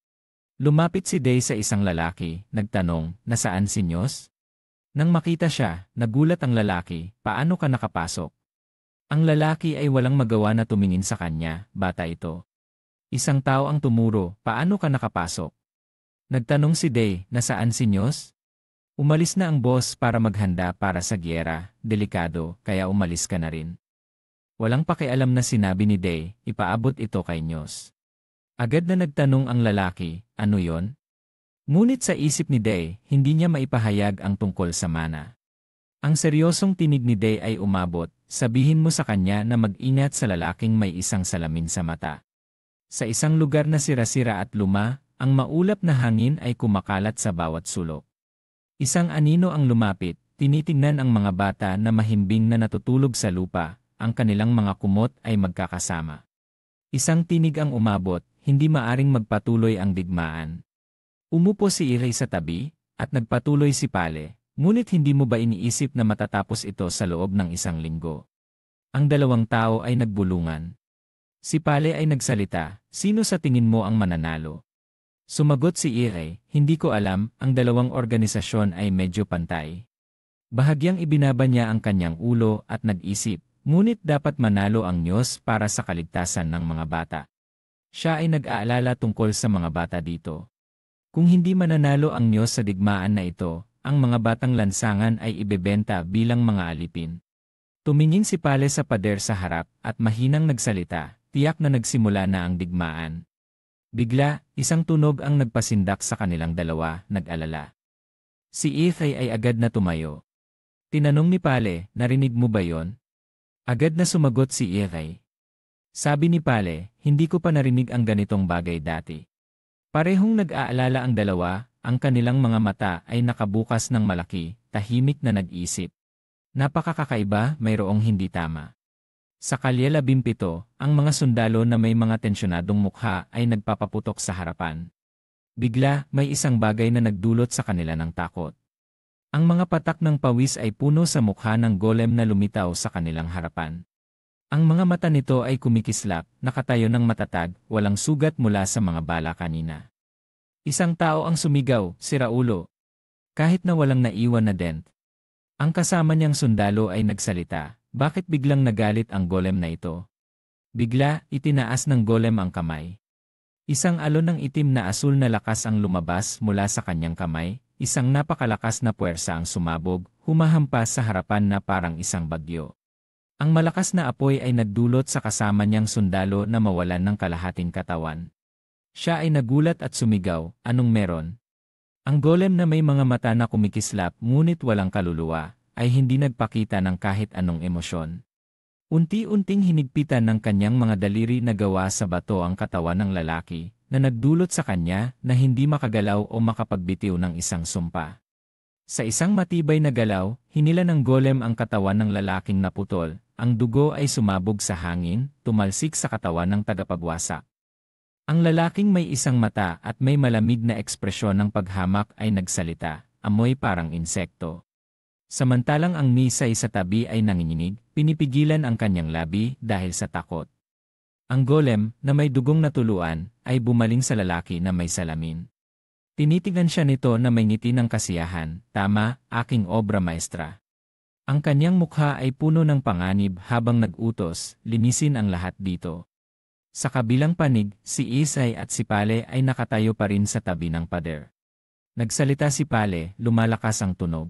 Lumapit si Day sa isang lalaki, nagtanong, nasaan si Nyos? Nang makita siya, nagulat ang lalaki, paano ka nakapasok? Ang lalaki ay walang magawa na tumingin sa kanya, bata ito. Isang tao ang tumuro, paano ka nakapasok? Nagtanong si Day, nasaan si Nyos? Umalis na ang boss para maghanda para sa giyera, delikado, kaya umalis ka na rin. Walang pakialam na sinabi ni Day, ipaabot ito kay Nyos. Agad na nagtanong ang lalaki, ano yon? Ngunit sa isip ni Day, hindi niya maipahayag ang tungkol sa mana. Ang seryosong tinig ni Day ay umabot, sabihin mo sa kanya na mag-ingat sa lalaking may isang salamin sa mata. Sa isang lugar na sira-sira at luma, ang maulap na hangin ay kumakalat sa bawat sulok. Isang anino ang lumapit, tinitingnan ang mga bata na mahimbing na natutulog sa lupa, ang kanilang mga kumot ay magkakasama. Isang tinig ang umabot, hindi maaring magpatuloy ang digmaan. Umupo si Iray sa tabi, at nagpatuloy si Pale, ngunit hindi mo ba iniisip na matatapos ito sa loob ng isang linggo? Ang dalawang tao ay nagbulungan. Si Pale ay nagsalita, sino sa tingin mo ang mananalo? Sumagot si Iray, hindi ko alam, ang dalawang organisasyon ay medyo pantay. Bahagyang ibinaba niya ang kanyang ulo at nag-isip, ngunit dapat manalo ang Nyos para sa kaligtasan ng mga bata. Siya ay nag-aalala tungkol sa mga bata dito. Kung hindi mananalo ang Nyos sa digmaan na ito, ang mga batang lansangan ay ibebenta bilang mga alipin. Tumingin si Pale sa pader sa harap at mahinang nagsalita, tiyak na nagsimula na ang digmaan. Bigla, isang tunog ang nagpasindak sa kanilang dalawa, nag-alala. Si Ethay ay agad na tumayo. Tinanong ni Pale, narinig mo ba yon? Agad na sumagot si Ethay. Sabi ni Pale, hindi ko pa narinig ang ganitong bagay dati. Parehong nag-aalala ang dalawa, ang kanilang mga mata ay nakabukas ng malaki, tahimik na nag-isip. Napakakakaiba, mayroong hindi tama. Sa kalye 17, ang mga sundalo na may mga tensyonadong mukha ay nagpapaputok sa harapan. Bigla, may isang bagay na nagdulot sa kanila ng takot. Ang mga patak ng pawis ay puno sa mukha ng golem na lumitaw sa kanilang harapan. Ang mga mata nito ay kumikislap, nakatayo ng matatag, walang sugat mula sa mga bala kanina. Isang tao ang sumigaw, si Raulo. Kahit na walang naiwan na dent. Ang kasama niyang sundalo ay nagsalita. Bakit biglang nagalit ang golem na ito? Bigla, itinaas ng golem ang kamay. Isang alon ng itim na asul na lakas ang lumabas mula sa kanyang kamay, isang napakalakas na puwersa ang sumabog, humahampas sa harapan na parang isang bagyo. Ang malakas na apoy ay nagdulot sa kasama niyang sundalo na mawalan ng kalahating katawan. Siya ay nagulat at sumigaw, anong meron? Ang golem na may mga mata na kumikislap ngunit walang kaluluwa, ay hindi nagpakita ng kahit anong emosyon. Unti-unting hinigpitan ng kanyang mga daliri na gawa sa bato ang katawan ng lalaki, na nagdulot sa kanya na hindi makagalaw o makapagbitiw ng isang sumpa. Sa isang matibay na galaw, hinila ng golem ang katawan ng lalaking naputol, ang dugo ay sumabog sa hangin, tumalsik sa katawan ng tagapagwasak. Ang lalaking may isang mata at may malamig na ekspresyon ng paghamak ay nagsalita, amoy parang insekto. Samantalang ang misay sa tabi ay nanginginig, pinipigilan ang kanyang labi dahil sa takot. Ang golem, na may dugong natuluan, ay bumaling sa lalaki na may salamin. Tinitingnan siya nito na may ngiti ng kasiyahan, tama, aking obra maestra. Ang kanyang mukha ay puno ng panganib habang nag-utos, linisin ang lahat dito. Sa kabilang panig, si Isay at si Pale ay nakatayo pa rin sa tabi ng pader. Nagsalita si Pale, lumalakas ang tunog.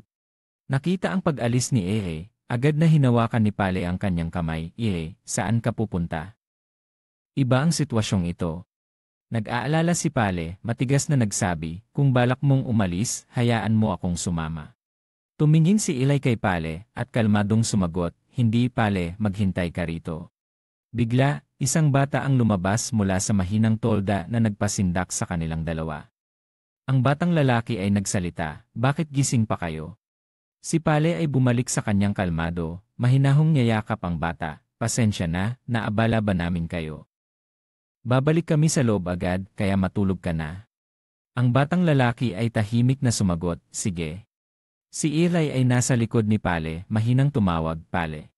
Nakita ang pag-alis ni Ehe, agad na hinawakan ni Pale ang kanyang kamay. Ehe, saan ka pupunta? Iba ang sitwasyong ito. Nag-aalala si Pale, matigas na nagsabi, kung balak mong umalis, hayaan mo akong sumama. Tumingin si Ilay kay Pale, at kalmadong sumagot, hindi Pale, maghintay ka rito. Bigla, isang bata ang lumabas mula sa mahinang tolda na nagpasindak sa kanilang dalawa. Ang batang lalaki ay nagsalita, bakit gising pa kayo? Si Pale ay bumalik sa kanyang kalmado, mahinahong niyayakap ang bata, pasensya na, naabala ba namin kayo? Babalik kami sa loob agad, kaya matulog ka na. Ang batang lalaki ay tahimik na sumagot, sige. Si Ilay ay nasa likod ni Pale, mahinang tumawag, Pale.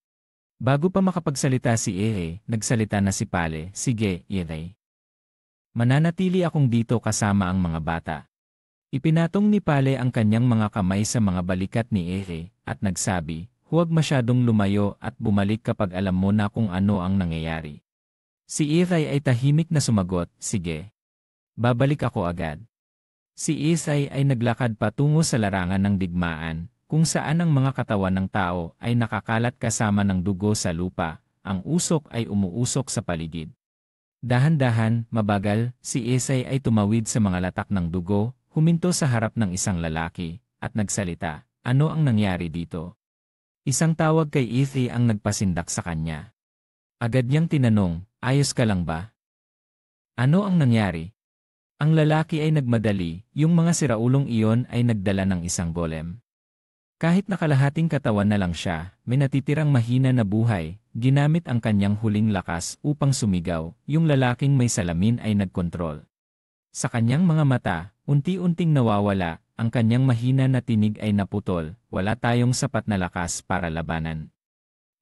Bago pa makapagsalita si Ehe, nagsalita na si Pale, sige, Ilay. Mananatili akong dito kasama ang mga bata. Ipinatong ni Pale ang kanyang mga kamay sa mga balikat ni Ehe, at nagsabi, huwag masyadong lumayo at bumalik kapag alam mo na kung ano ang nangyayari. Si Ehe ay tahimik na sumagot, sige. Babalik ako agad. Si Isay ay naglakad patungo sa larangan ng digmaan, kung saan ang mga katawan ng tao ay nakakalat kasama ng dugo sa lupa, ang usok ay umuusok sa paligid. Dahan-dahan, mabagal, si Isay ay tumawid sa mga latak ng dugo, huminto sa harap ng isang lalaki, at nagsalita, "Ano ang nangyari dito?" Isang tawag kay Ethy ang nagpasindak sa kanya. Agad niyang tinanong, "Ayos ka lang ba? Ano ang nangyari?" Ang lalaki ay nagmadali, yung mga siraulong iyon ay nagdala ng isang golem. Kahit nakalahating katawan na lang siya, may natitirang mahina na buhay, ginamit ang kanyang huling lakas upang sumigaw, yung lalaking may salamin ay nagkontrol. Sa kanyang mga mata, unti-unting nawawala, ang kanyang mahina na tinig ay naputol, wala tayong sapat na lakas para labanan.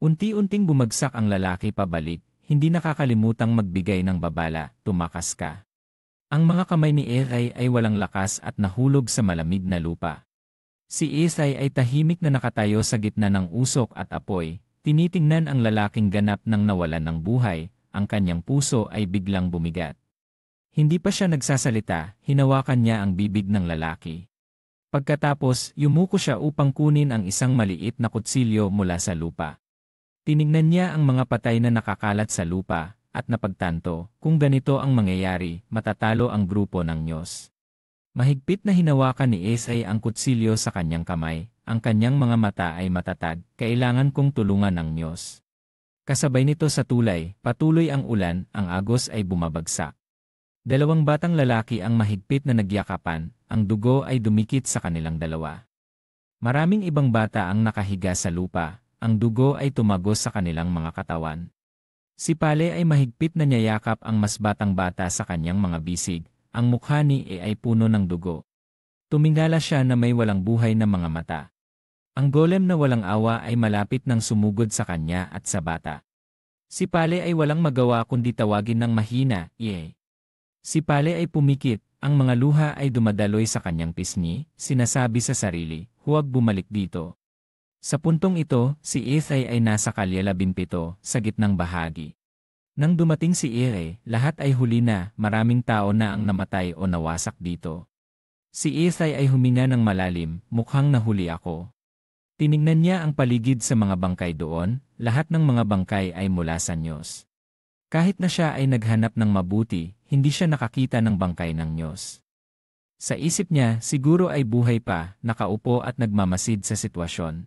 Unti-unting bumagsak ang lalaki pabalik, hindi nakakalimutang magbigay ng babala, "Tumakas ka." Ang mga kamay ni Ethay ay walang lakas at nahulog sa malamig na lupa. Si Ethay ay tahimik na nakatayo sa gitna ng usok at apoy, tinitingnan ang lalaking ganap ng nawalan ng buhay, ang kanyang puso ay biglang bumigat. Hindi pa siya nagsasalita, hinawakan niya ang bibig ng lalaki. Pagkatapos, yumuko siya upang kunin ang isang maliit na kutsilyo mula sa lupa. Tinignan niya ang mga patay na nakakalat sa lupa, at napagtanto, kung ganito ang mangyayari, matatalo ang grupo ng Diyos. Mahigpit na hinawakan ni Esay ang kutsilyo sa kanyang kamay, ang kanyang mga mata ay matatag, "Kailangan kong tulungan ng Diyos." Kasabay nito sa tulay, patuloy ang ulan, ang agos ay bumabagsak. Dalawang batang lalaki ang mahigpit na nagyakapan, ang dugo ay dumikit sa kanilang dalawa. Maraming ibang bata ang nakahiga sa lupa, ang dugo ay tumagos sa kanilang mga katawan. Si Pale ay mahigpit na niyayakap ang mas batang bata sa kanyang mga bisig, ang mukha ni E ay puno ng dugo. Tumingala siya na may walang buhay na mga mata. Ang golem na walang awa ay malapit nang sumugod sa kanya at sa bata. Si Pale ay walang magawa kundi tawagin ng mahina, "E." Si Pale ay pumikit, ang mga luha ay dumadaloy sa kanyang pisngi, sinasabi sa sarili, "Huwag bumalik dito." Sa puntong ito, si Ethay ay nasa kalye 17, sa gitnang bahagi. Nang dumating si Ere, lahat ay huli na, maraming tao na ang namatay o nawasak dito. Si Ethay ay huminga ng malalim, "Mukhang nahuli ako." Tinignan niya ang paligid sa mga bangkay doon, lahat ng mga bangkay ay mula sa Diyos. Kahit na siya ay naghanap ng mabuti, hindi siya nakakita ng bangkay ng Diyos. Sa isip niya, siguro ay buhay pa, nakaupo at nagmamasid sa sitwasyon.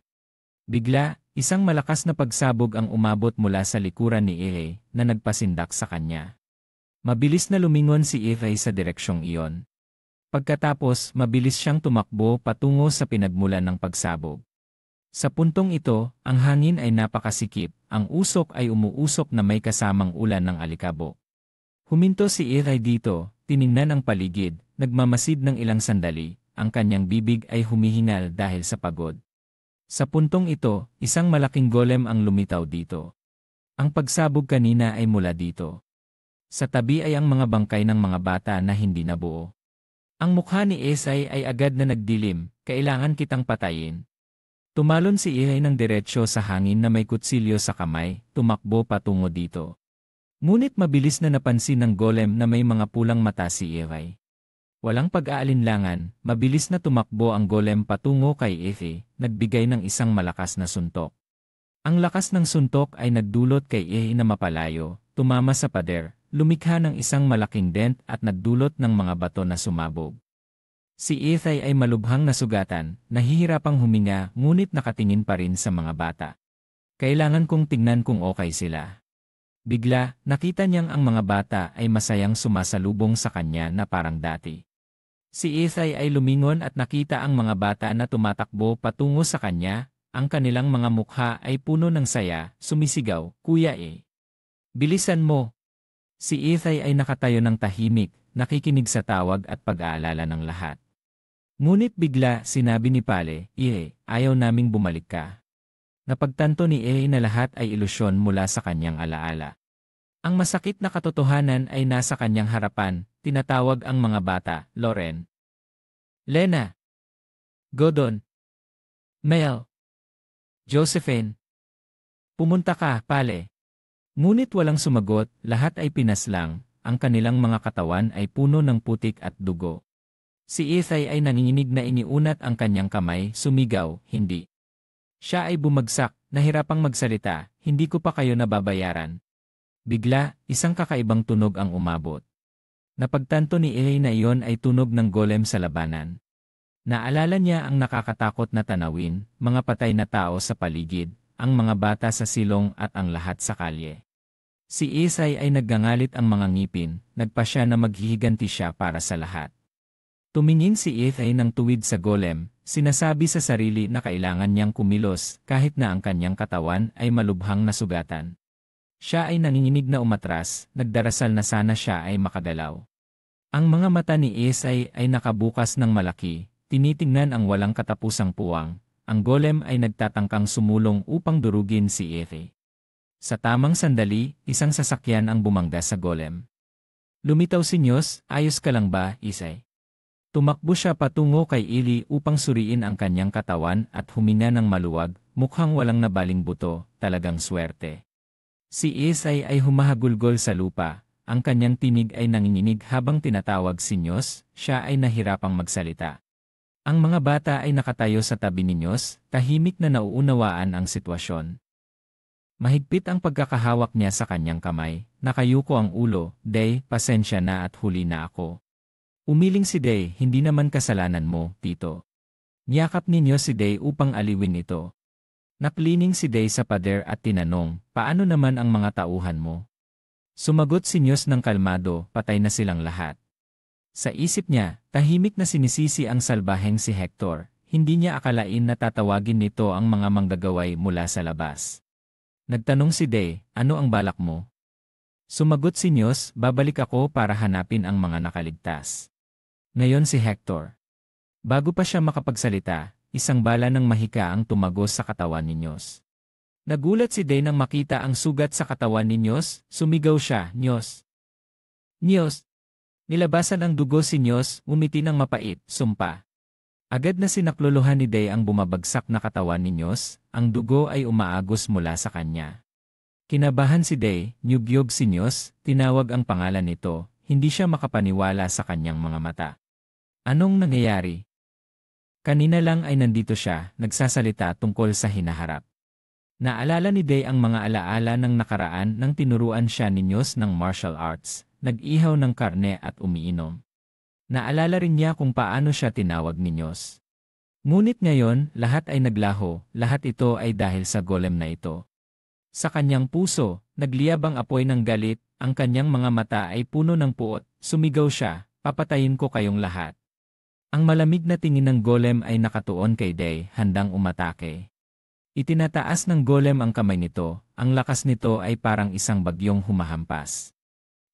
Bigla, isang malakas na pagsabog ang umabot mula sa likuran ni Ere na nagpasindak sa kanya. Mabilis na lumingon si Ere sa direksyong iyon. Pagkatapos, mabilis siyang tumakbo patungo sa pinagmulan ng pagsabog. Sa puntong ito, ang hangin ay napakasikip, ang usok ay umuusok na may kasamang ulan ng alikabok. Huminto si Ere dito, tiningnan ang paligid, nagmamasid ng ilang sandali, ang kanyang bibig ay humihingal dahil sa pagod. Sa puntong ito, isang malaking golem ang lumitaw dito. Ang pagsabog kanina ay mula dito. Sa tabi ay ang mga bangkay ng mga bata na hindi nabuo. Ang mukha ni Esay ay agad na nagdilim, "Kailangan kitang patayin." Tumalon si Esay ng diretsyo sa hangin na may kutsilyo sa kamay, tumakbo patungo dito. Ngunit mabilis na napansin ng golem na may mga pulang mata si Esay. Walang pag-aalinlangan, mabilis na tumakbo ang golem patungo kay Ethy, nagbigay ng isang malakas na suntok. Ang lakas ng suntok ay nagdulot kay Ethy na mapalayo, tumama sa pader, lumikha ng isang malaking dent at nagdulot ng mga bato na sumabog. Si Ethy ay malubhang nasugatan, nahihirapang huminga ngunit nakatingin pa rin sa mga bata. "Kailangan kong tingnan kung okay sila." Bigla, nakita niyang ang mga bata ay masayang sumasalubong sa kanya na parang dati. Si Ethay ay lumingon at nakita ang mga bata na tumatakbo patungo sa kanya, ang kanilang mga mukha ay puno ng saya, sumisigaw, "Kuya E. Bilisan mo!" Si Ethay ay nakatayo ng tahimik, nakikinig sa tawag at pag-aalala ng lahat. Ngunit bigla sinabi ni Pale, "E, ayaw naming bumalik ka." Napagtanto ni E na lahat ay ilusyon mula sa kanyang alaala. Ang masakit na katotohanan ay nasa kanyang harapan, tinatawag ang mga bata, Loren, Lena, Godon, Mel, Josephine. "Pumunta ka, Pale." Ngunit walang sumagot, lahat ay pinaslang, ang kanilang mga katawan ay puno ng putik at dugo. Si Ethay ay nanginginig na iniunat ang kanyang kamay, sumigaw, hindi. Siya ay bumagsak, nahirapang magsalita, hindi ko pa kayo nababayaran. Bigla, isang kakaibang tunog ang umabot. Napagtanto ni Ethay na iyon ay tunog ng golem sa labanan. Naalala niya ang nakakatakot na tanawin, mga patay na tao sa paligid, ang mga bata sa silong at ang lahat sa kalye. Si Ethay ay naggangalit ang mga ngipin, nagpasya na maghihiganti siya para sa lahat. Tumingin si Ethay ng tuwid sa golem, sinasabi sa sarili na kailangan niyang kumilos kahit na ang kanyang katawan ay malubhang nasugatan. Siya ay nanginginig na umatras, nagdarasal na sana siya ay makagalaw. Ang mga mata ni Ethay ay nakabukas ng malaki, tinitingnan ang walang katapusang puwang. Ang golem ay nagtatangkang sumulong upang durugin si Ethay. Sa tamang sandali, isang sasakyan ang bumangga sa golem. Lumitaw si Nyos, ayos ka lang ba, Ethay? Tumakbo siya patungo kay Ili upang suriin ang kanyang katawan at huminga ng maluwag, mukhang walang nabaling buto, talagang swerte. Si Ethay ay humahagulgol sa lupa, ang kanyang tinig ay nanginginig habang tinatawag si Nyos, siya ay nahirapang magsalita. Ang mga bata ay nakatayo sa tabi ni Nyos, tahimik na nauunawaan ang sitwasyon. Mahigpit ang pagkakahawak niya sa kanyang kamay, nakayuko ang ulo, Day, pasensya na at huli na ako. Umiling si Day, hindi naman kasalanan mo, tito. Niyakap ni Nyos si Day upang aliwin ito. Naklining si Day sa pader at tinanong, paano naman ang mga tauhan mo? Sumagot si Nyos ng kalmado, patay na silang lahat. Sa isip niya, tahimik na sinisisi ang salbaheng si Hector, hindi niya akalain na tatawagin nito ang mga manggagaway mula sa labas. Nagtanong si Day, ano ang balak mo? Sumagot si Nyos, babalik ako para hanapin ang mga nakaligtas. Ngayon si Hector. Bago pa siya makapagsalita, isang bala ng mahika ang tumagos sa katawan ni Nyos. Nagulat si Day nang makita ang sugat sa katawan ni Nyos, sumigaw siya, Nyos! Nyos! Nilabasan ang dugo si Nyos, umiti ng mapait, sumpa. Agad na sinakluluhan ni Day ang bumabagsak na katawan ni Nyos, ang dugo ay umaagos mula sa kanya. Kinabahan si Day, nyugyog si Nyos, tinawag ang pangalan nito, hindi siya makapaniwala sa kanyang mga mata. Anong nangyayari? Kanina lang ay nandito siya, nagsasalita tungkol sa hinaharap. Naalala ni Day ang mga alaala ng nakaraan nang tinuruan siya ni Nyos ng martial arts. Nag-ihaw ng karne at umiinom. Naalala rin niya kung paano siya tinawag ni Nyos. Ngunit ngayon, lahat ay naglaho, lahat ito ay dahil sa golem na ito. Sa kanyang puso, nagliyab ang apoy ng galit, ang kanyang mga mata ay puno ng puot, sumigaw siya, papatayin ko kayong lahat. Ang malamig na tingin ng golem ay nakatuon kay Day, handang umatake. Itinataas ng golem ang kamay nito, ang lakas nito ay parang isang bagyong humahampas.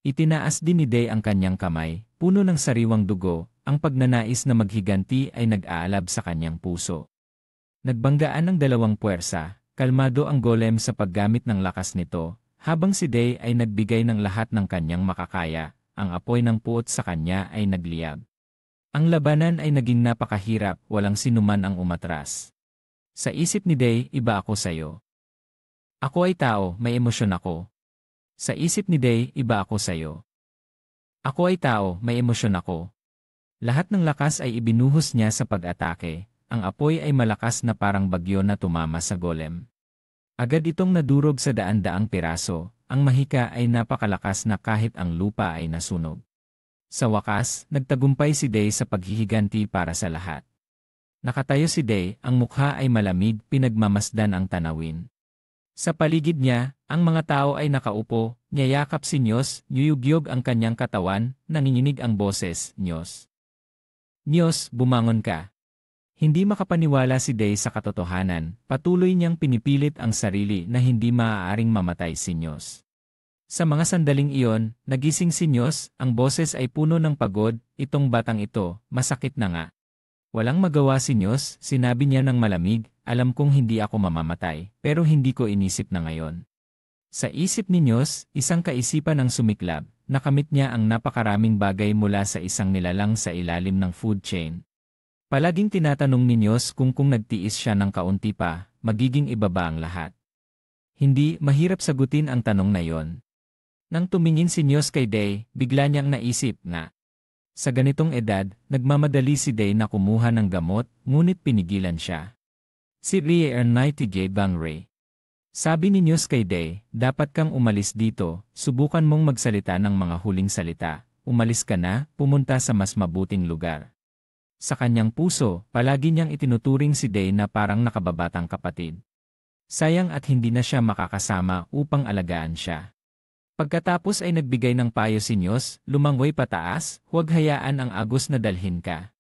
Itinaas din ni Day ang kanyang kamay, puno ng sariwang dugo, ang pagnanais na maghiganti ay nag-aalab sa kanyang puso. Nagbanggaan ng dalawang puwersa, kalmado ang golem sa paggamit ng lakas nito, habang si Day ay nagbigay ng lahat ng kanyang makakaya, ang apoy ng puot sa kanya ay nagliyab. Ang labanan ay naging napakahirap, walang sinuman ang umatras. Sa isip ni Day, iba ako sayo. Ako ay tao, may emosyon ako. Sa isip ni Day, iba ako sayo. Ako ay tao, may emosyon ako. Lahat ng lakas ay ibinuhos niya sa pag-atake, ang apoy ay malakas na parang bagyo na tumama sa golem. Agad itong nadurog sa daan-daang piraso, ang mahika ay napakalakas na kahit ang lupa ay nasunog. Sa wakas, nagtagumpay si Day sa paghihiganti para sa lahat. Nakatayo si Day, ang mukha ay malamig, pinagmamasdan ang tanawin. Sa paligid niya, ang mga tao ay nakaupo, niyayakap si Nyos, yuyugyog ang kanyang katawan, nanginginig ang boses, Nyos. Nyos, bumangon ka. Hindi makapaniwala si Day sa katotohanan, patuloy niyang pinipilit ang sarili na hindi maaaring mamatay si Nyos. Sa mga sandaling iyon, nagising si Nyos, ang boses ay puno ng pagod, itong batang ito, masakit na nga. Walang magawa si Nyos, sinabi niya ng malamig, alam kong hindi ako mamamatay, pero hindi ko inisip na ngayon. Sa isip ni Nyos, isang kaisipan ang sumiklab, nakamit niya ang napakaraming bagay mula sa isang nilalang sa ilalim ng food chain. Palaging tinatanong ni Nyos kung nagtiis siya ng kaunti pa, magiging iba ba ang lahat. Hindi, mahirap sagutin ang tanong na yon. Nang tumingin si Nyos kay Day, bigla niyang naisip na, Sa ganitong edad, nagmamadali si Day na kumuha ng gamot, ngunit pinigilan siya. Si Rie Nightingale Bangray. Sabi ni News kay Day, dapat kang umalis dito, subukan mong magsalita ng mga huling salita, umalis ka na, pumunta sa mas mabuting lugar. Sa kanyang puso, palagi niyang itinuturing si Day na parang nakababatang kapatid. Sayang at hindi na siya makakasama upang alagaan siya. Pagkatapos ay nagbigay ng payo si News, lumangoy pataas, huwag hayaan ang agos na dalhin ka.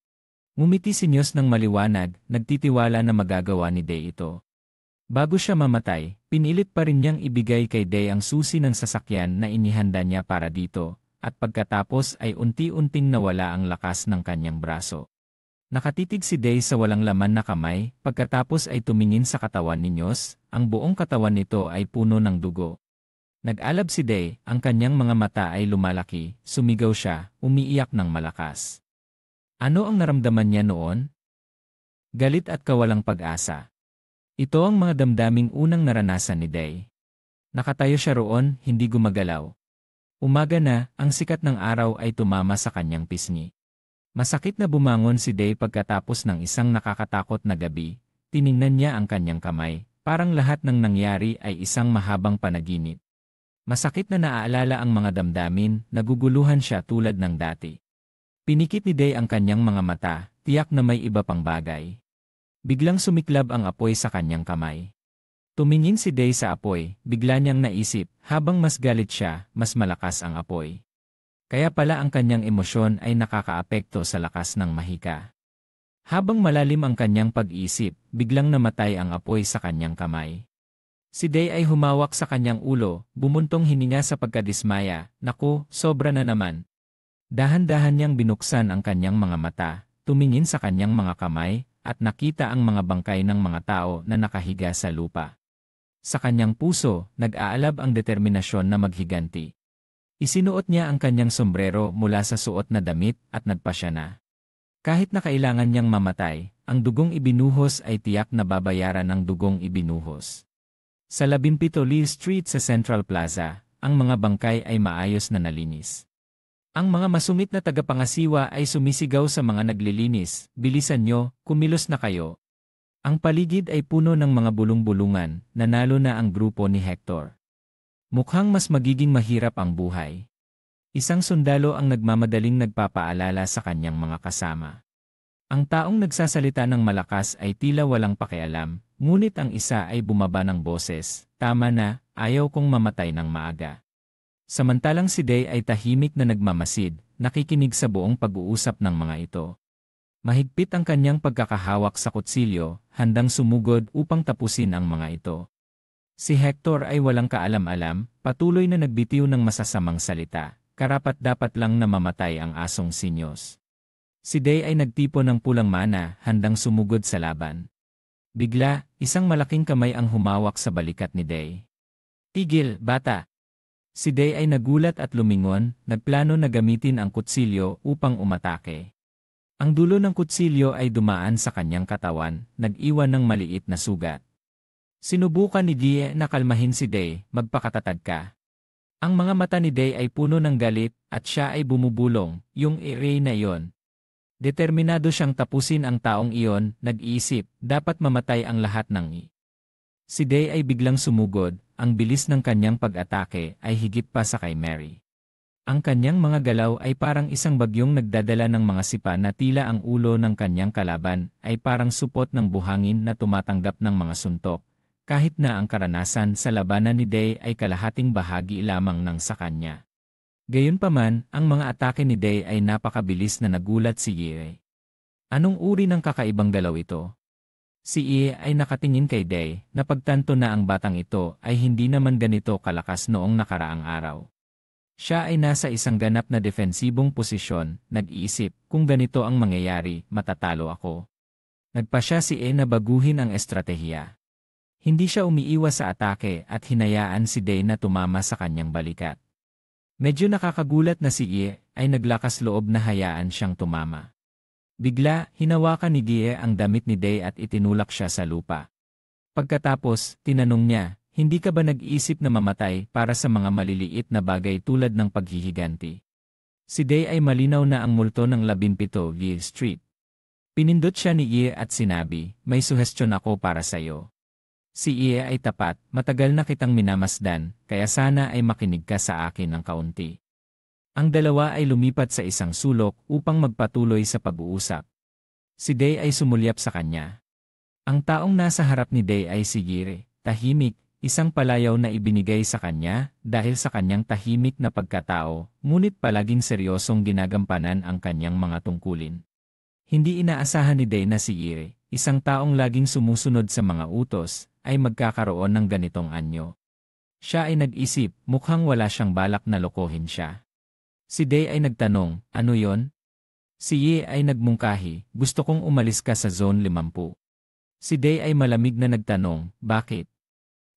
Ngumiti si News ng maliwanag, nagtitiwala na magagawa ni Day ito. Bago siya mamatay, pinilit pa rin niyang ibigay kay Day ang susi ng sasakyan na inihanda niya para dito, at pagkatapos ay unti-unting nawala ang lakas ng kanyang braso. Nakatitig si Day sa walang laman na kamay, pagkatapos ay tumingin sa katawan ni News, ang buong katawan nito ay puno ng dugo. Nag-alab si Day, ang kanyang mga mata ay lumalaki, sumigaw siya, umiiyak ng malakas. Ano ang naramdaman niya noon? Galit at kawalang pag-asa. Ito ang mga damdaming unang naranasan ni Day. Nakatayo siya roon, hindi gumagalaw. Umaga na, ang sikat ng araw ay tumama sa kanyang pisngi. Masakit na bumangon si Day pagkatapos ng isang nakakatakot na gabi. Tiningnan niya ang kanyang kamay, parang lahat ng nangyari ay isang mahabang panaginip. Masakit na naaalala ang mga damdamin, naguguluhan siya tulad ng dati. Pinikit ni Day ang kanyang mga mata, tiyak na may iba pang bagay. Biglang sumiklab ang apoy sa kanyang kamay. Tumingin si Day sa apoy, bigla niyang naisip, habang mas galit siya, mas malakas ang apoy. Kaya pala ang kanyang emosyon ay nakakaapekto sa lakas ng mahika. Habang malalim ang kanyang pag-iisip, biglang namatay ang apoy sa kanyang kamay. Si Day ay humawak sa kanyang ulo, bumuntong hininga sa pagkadismaya, naku, sobra na naman. Dahan-dahan niyang binuksan ang kanyang mga mata, tumingin sa kanyang mga kamay, at nakita ang mga bangkay ng mga tao na nakahiga sa lupa. Sa kanyang puso, nag-aalab ang determinasyon na maghiganti. Isinuot niya ang kanyang sombrero mula sa suot na damit at nagpasya na. Kahit na kailangan niyang mamatay, ang dugong ibinuhos ay tiyak na babayaran ng dugong ibinuhos. Sa 17 Lee Street sa Central Plaza, ang mga bangkay ay maayos na nalinis. Ang mga masungit na tagapangasiwa ay sumisigaw sa mga naglilinis, bilisan nyo, kumilos na kayo. Ang paligid ay puno ng mga bulong-bulungan, nanalo na ang grupo ni Hector. Mukhang mas magiging mahirap ang buhay. Isang sundalo ang nagmamadaling nagpapaalala sa kanyang mga kasama. Ang taong nagsasalita ng malakas ay tila walang pakialam, ngunit ang isa ay bumaba ng boses, tama na, ayaw kong mamatay ng maaga. Samantalang si Day ay tahimik na nagmamasid, nakikinig sa buong pag-uusap ng mga ito. Mahigpit ang kanyang pagkakahawak sa kutsilyo, handang sumugod upang tapusin ang mga ito. Si Hector ay walang kaalam-alam, patuloy na nagbitiw ng masasamang salita, karapat-dapat lang na mamatay ang asong sinyos. Si Day ay nagtipo ng pulang mana, handang sumugod sa laban. Bigla, isang malaking kamay ang humawak sa balikat ni Day. Tigil, bata! Si Day ay nagulat at lumingon, nagplano na gamitin ang kutsilyo upang umatake. Ang dulo ng kutsilyo ay dumaan sa kanyang katawan, nag-iwan ng maliit na sugat. Sinubukan ni Gie na kalmahin si Day, magpakatatag ka. Ang mga mata ni Day ay puno ng galit, at siya ay bumubulong, yung ire na iyon. Determinado siyang tapusin ang taong iyon, nag-iisip, dapat mamatay ang lahat ng Si Day ay biglang sumugod, ang bilis ng kanyang pag-atake ay higit pa sa kay Mary. Ang kanyang mga galaw ay parang isang bagyong nagdadala ng mga sipa na tila ang ulo ng kanyang kalaban ay parang supot ng buhangin na tumatanggap ng mga suntok, kahit na ang karanasan sa labanan ni Day ay kalahating bahagi lamang ng sa kanya. Gayunpaman, ang mga atake ni Day ay napakabilis na nagulat si Ie. Anong uri ng kakaibang galaw ito? Si Ie ay nakatingin kay Day, napagtanto na ang batang ito ay hindi naman ganito kalakas noong nakaraang araw. Siya ay nasa isang ganap na defensibong posisyon, nag-iisip, kung ganito ang mangyayari, matatalo ako. Nagpasya si Ie na baguhin ang estratehiya. Hindi siya umiiwas sa atake at hinayaan si Day na tumama sa kanyang balikat. Medyo nakakagulat na si Ie ay naglakas loob na hayaan siyang tumama. Bigla, hinawakan ni Gie ang damit ni Day at itinulak siya sa lupa. Pagkatapos, tinanong niya, hindi ka ba nag-isip na mamatay para sa mga maliliit na bagay tulad ng paghihiganti? Si Day ay malinaw na ang multo ng 17 Yale Street. Pinindot siya ni Ie at sinabi, may suhestyon ako para sa'yo. Si Ie ay tapat, matagal na kitang minamasdan, kaya sana ay makinig ka sa akin ng kaunti. Ang dalawa ay lumipat sa isang sulok upang magpatuloy sa pag-uusap. Si Day ay sumulyap sa kanya. Ang taong nasa harap ni Day ay si Gire, tahimik, isang palayaw na ibinigay sa kanya dahil sa kanyang tahimik na pagkatao, ngunit palaging seryosong ginagampanan ang kanyang mga tungkulin. Hindi inaasahan ni Day na si Gire, isang taong laging sumusunod sa mga utos, ay magkakaroon ng ganitong anyo. Siya ay nag-isip, mukhang wala siyang balak na lokohin siya. Si Day ay nagtanong, ano yon? Si Ye ay nagmungkahi, gusto kong umalis ka sa Zone 50. Si Day ay malamig na nagtanong, bakit?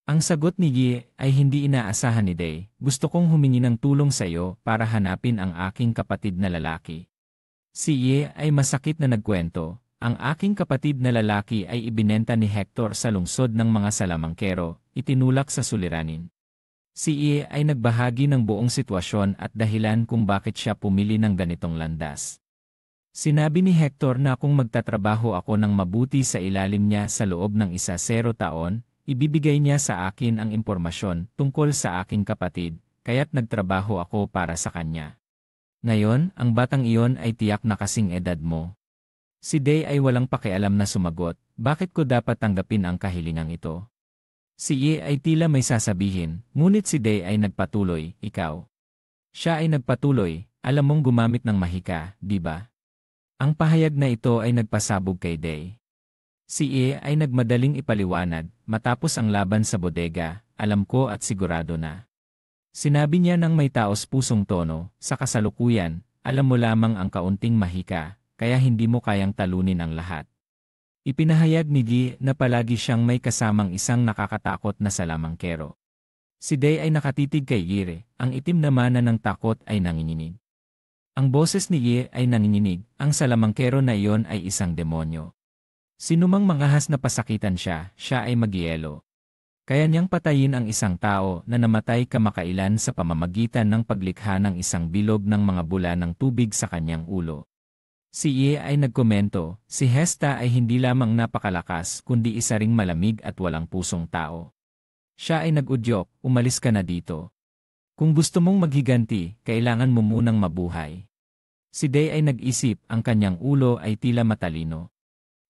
Ang sagot ni Ye ay hindi inaasahan ni Day, gusto kong humingi ng tulong sa iyo para hanapin ang aking kapatid na lalaki. Si Ye ay masakit na nagkwento, ang aking kapatid na lalaki ay ibinenta ni Hector sa lungsod ng mga salamangkero, itinulak sa suliranin. Si Ie ay nagbahagi ng buong sitwasyon at dahilan kung bakit siya pumili ng ganitong landas. Sinabi ni Hector na kung magtatrabaho ako ng mabuti sa ilalim niya sa loob ng 10 taon, ibibigay niya sa akin ang impormasyon tungkol sa aking kapatid, kaya't nagtrabaho ako para sa kanya. Ngayon, ang batang iyon ay tiyak na kasing edad mo. Si Day ay walang pakialam na sumagot, bakit ko dapat tanggapin ang kahilingang ito? Si Ye ay tila may sasabihin, ngunit si Day ay nagpatuloy, ikaw. Siya ay nagpatuloy, alam mong gumamit ng mahika, di ba? Ang pahayag na ito ay nagpasabog kay Day. Si Ye ay nagmadaling ipaliwanag, matapos ang laban sa bodega, alam ko at sigurado na. Sinabi niya ng may taos pusong tono, sa kasalukuyan, alam mo lamang ang kaunting mahika, kaya hindi mo kayang talunin ang lahat. Ipinahayag ni Gi na palagi siyang may kasamang isang nakakatakot na salamangkero. Si Day ay nakatitig kay Gire, ang itim na mana ng takot ay nanginginig. Ang boses ni Gi ay nanginginig, ang salamangkero na iyon ay isang demonyo. Sinumang mangahas na pasakitan siya, siya ay magyelo. Kaya niyang patayin ang isang tao na namatay kamakailan sa pamamagitan ng paglikha ng isang bilog ng mga bula ng tubig sa kanyang ulo. Si Ie ay nagkomento, si Hesta ay hindi lamang napakalakas kundi isa ring malamig at walang pusong tao. Siya ay nag-udyok, umalis ka na dito. Kung gusto mong maghiganti, kailangan mo munang mabuhay. Si Day ay nag-isip, ang kanyang ulo ay tila matalino.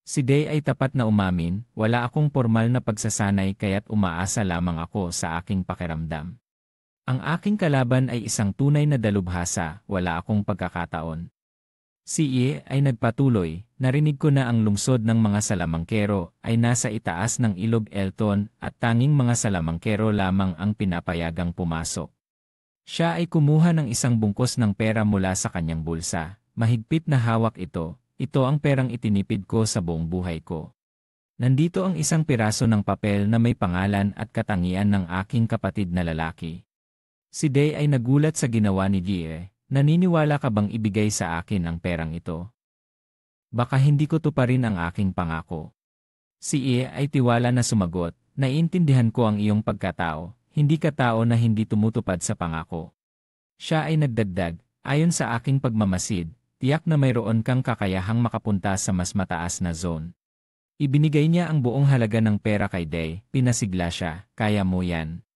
Si Day ay tapat na umamin, wala akong formal na pagsasanay kaya't umaasa lamang ako sa aking pakiramdam. Ang aking kalaban ay isang tunay na dalubhasa, wala akong pagkakataon. Si Ie ay nagpatuloy, narinig ko na ang lungsod ng mga salamangkero ay nasa itaas ng ilog Elton at tanging mga salamangkero lamang ang pinapayagang pumasok. Siya ay kumuha ng isang bungkos ng pera mula sa kanyang bulsa, mahigpit na hawak ito ang perang itinipid ko sa buong buhay ko. Nandito ang isang piraso ng papel na may pangalan at katangian ng aking kapatid na lalaki. Si Day ay nagulat sa ginawa ni Gie. Naniniwala ka bang ibigay sa akin ang perang ito? Baka hindi ko tuparin ang aking pangako. Si Ie ay tiwala na sumagot, naiintindihan ko ang iyong pagkatao, hindi ka tao na hindi tumutupad sa pangako. Siya ay nagdagdag, ayon sa aking pagmamasid, tiyak na mayroon kang kakayahang makapunta sa mas mataas na zone. Ibinigay niya ang buong halaga ng pera kay Day, pinasigla siya, kaya mo yan.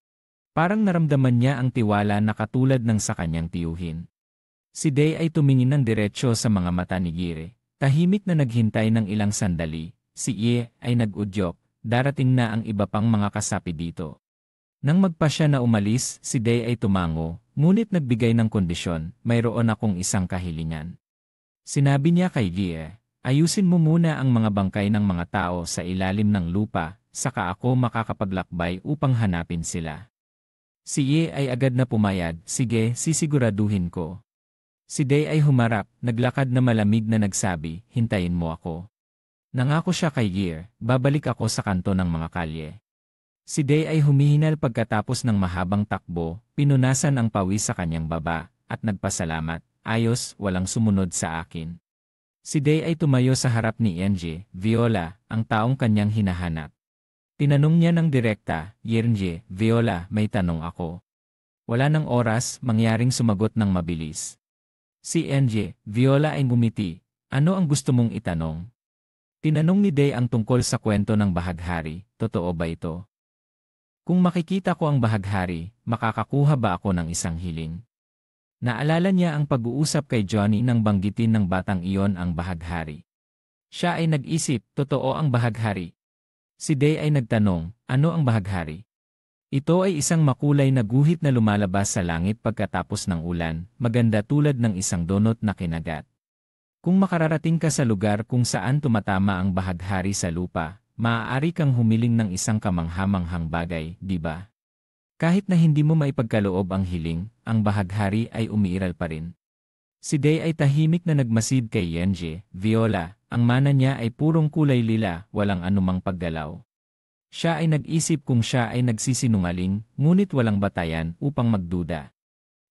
Parang naramdaman niya ang tiwala na katulad ng sa kanyang tiyuhin. Si Day ay tumingin ng diretsyo sa mga mata ni Gire, tahimik na naghintay ng ilang sandali. Si Ie ay nag-udyok, darating na ang iba pang mga kasapi dito. Nang magpa siya na umalis, si Day ay tumango, ngunit nagbigay ng kondisyon, mayroon akong isang kahilingan. Sinabi niya kay Gie, ayusin mo muna ang mga bangkay ng mga tao sa ilalim ng lupa, saka ako makakapaglakbay upang hanapin sila. Si Ie ay agad na pumayag, sige, sisiguraduhin ko. Si Day ay humarap, naglakad na malamig na nagsabi, hintayin mo ako. Nangako siya kay Gie, babalik ako sa kanto ng mga kalye. Si Day ay humihinal pagkatapos ng mahabang takbo, pinunasan ang pawis sa kanyang baba, at nagpasalamat, ayos, walang sumunod sa akin. Si Day ay tumayo sa harap ni Enje, Viola, ang taong kanyang hinahanap. Tinanong niya ng direkta, Yenje, Viola, may tanong ako. Wala ng oras, mangyaring sumagot ng mabilis. Si NJ, Viola ay ngumiti. Ano ang gusto mong itanong? Tinanong ni Day ang tungkol sa kwento ng bahaghari. Totoo ba ito? Kung makikita ko ang bahaghari, makakakuha ba ako ng isang hiling? Naalala niya ang pag-uusap kay Johnny nang banggitin ng batang iyon ang bahaghari. Siya ay nag-isip, totoo ang bahaghari. Si Day ay nagtanong, ano ang bahaghari? Ito ay isang makulay na guhit na lumalabas sa langit pagkatapos ng ulan, maganda tulad ng isang donut na kinagat. Kung makararating ka sa lugar kung saan tumatama ang bahaghari sa lupa, maaari kang humiling ng isang kamanghamanghang bagay, di ba? Kahit na hindi mo maipagkaloob ang hiling, ang bahaghari ay umiiral pa rin. Si Day ay tahimik na nagmasid kay Yenje, Viola, ang mana niya ay purong kulay lila, walang anumang paggalaw. Siya ay nag-isip kung siya ay nagsisinungaling, ngunit walang batayan upang magduda.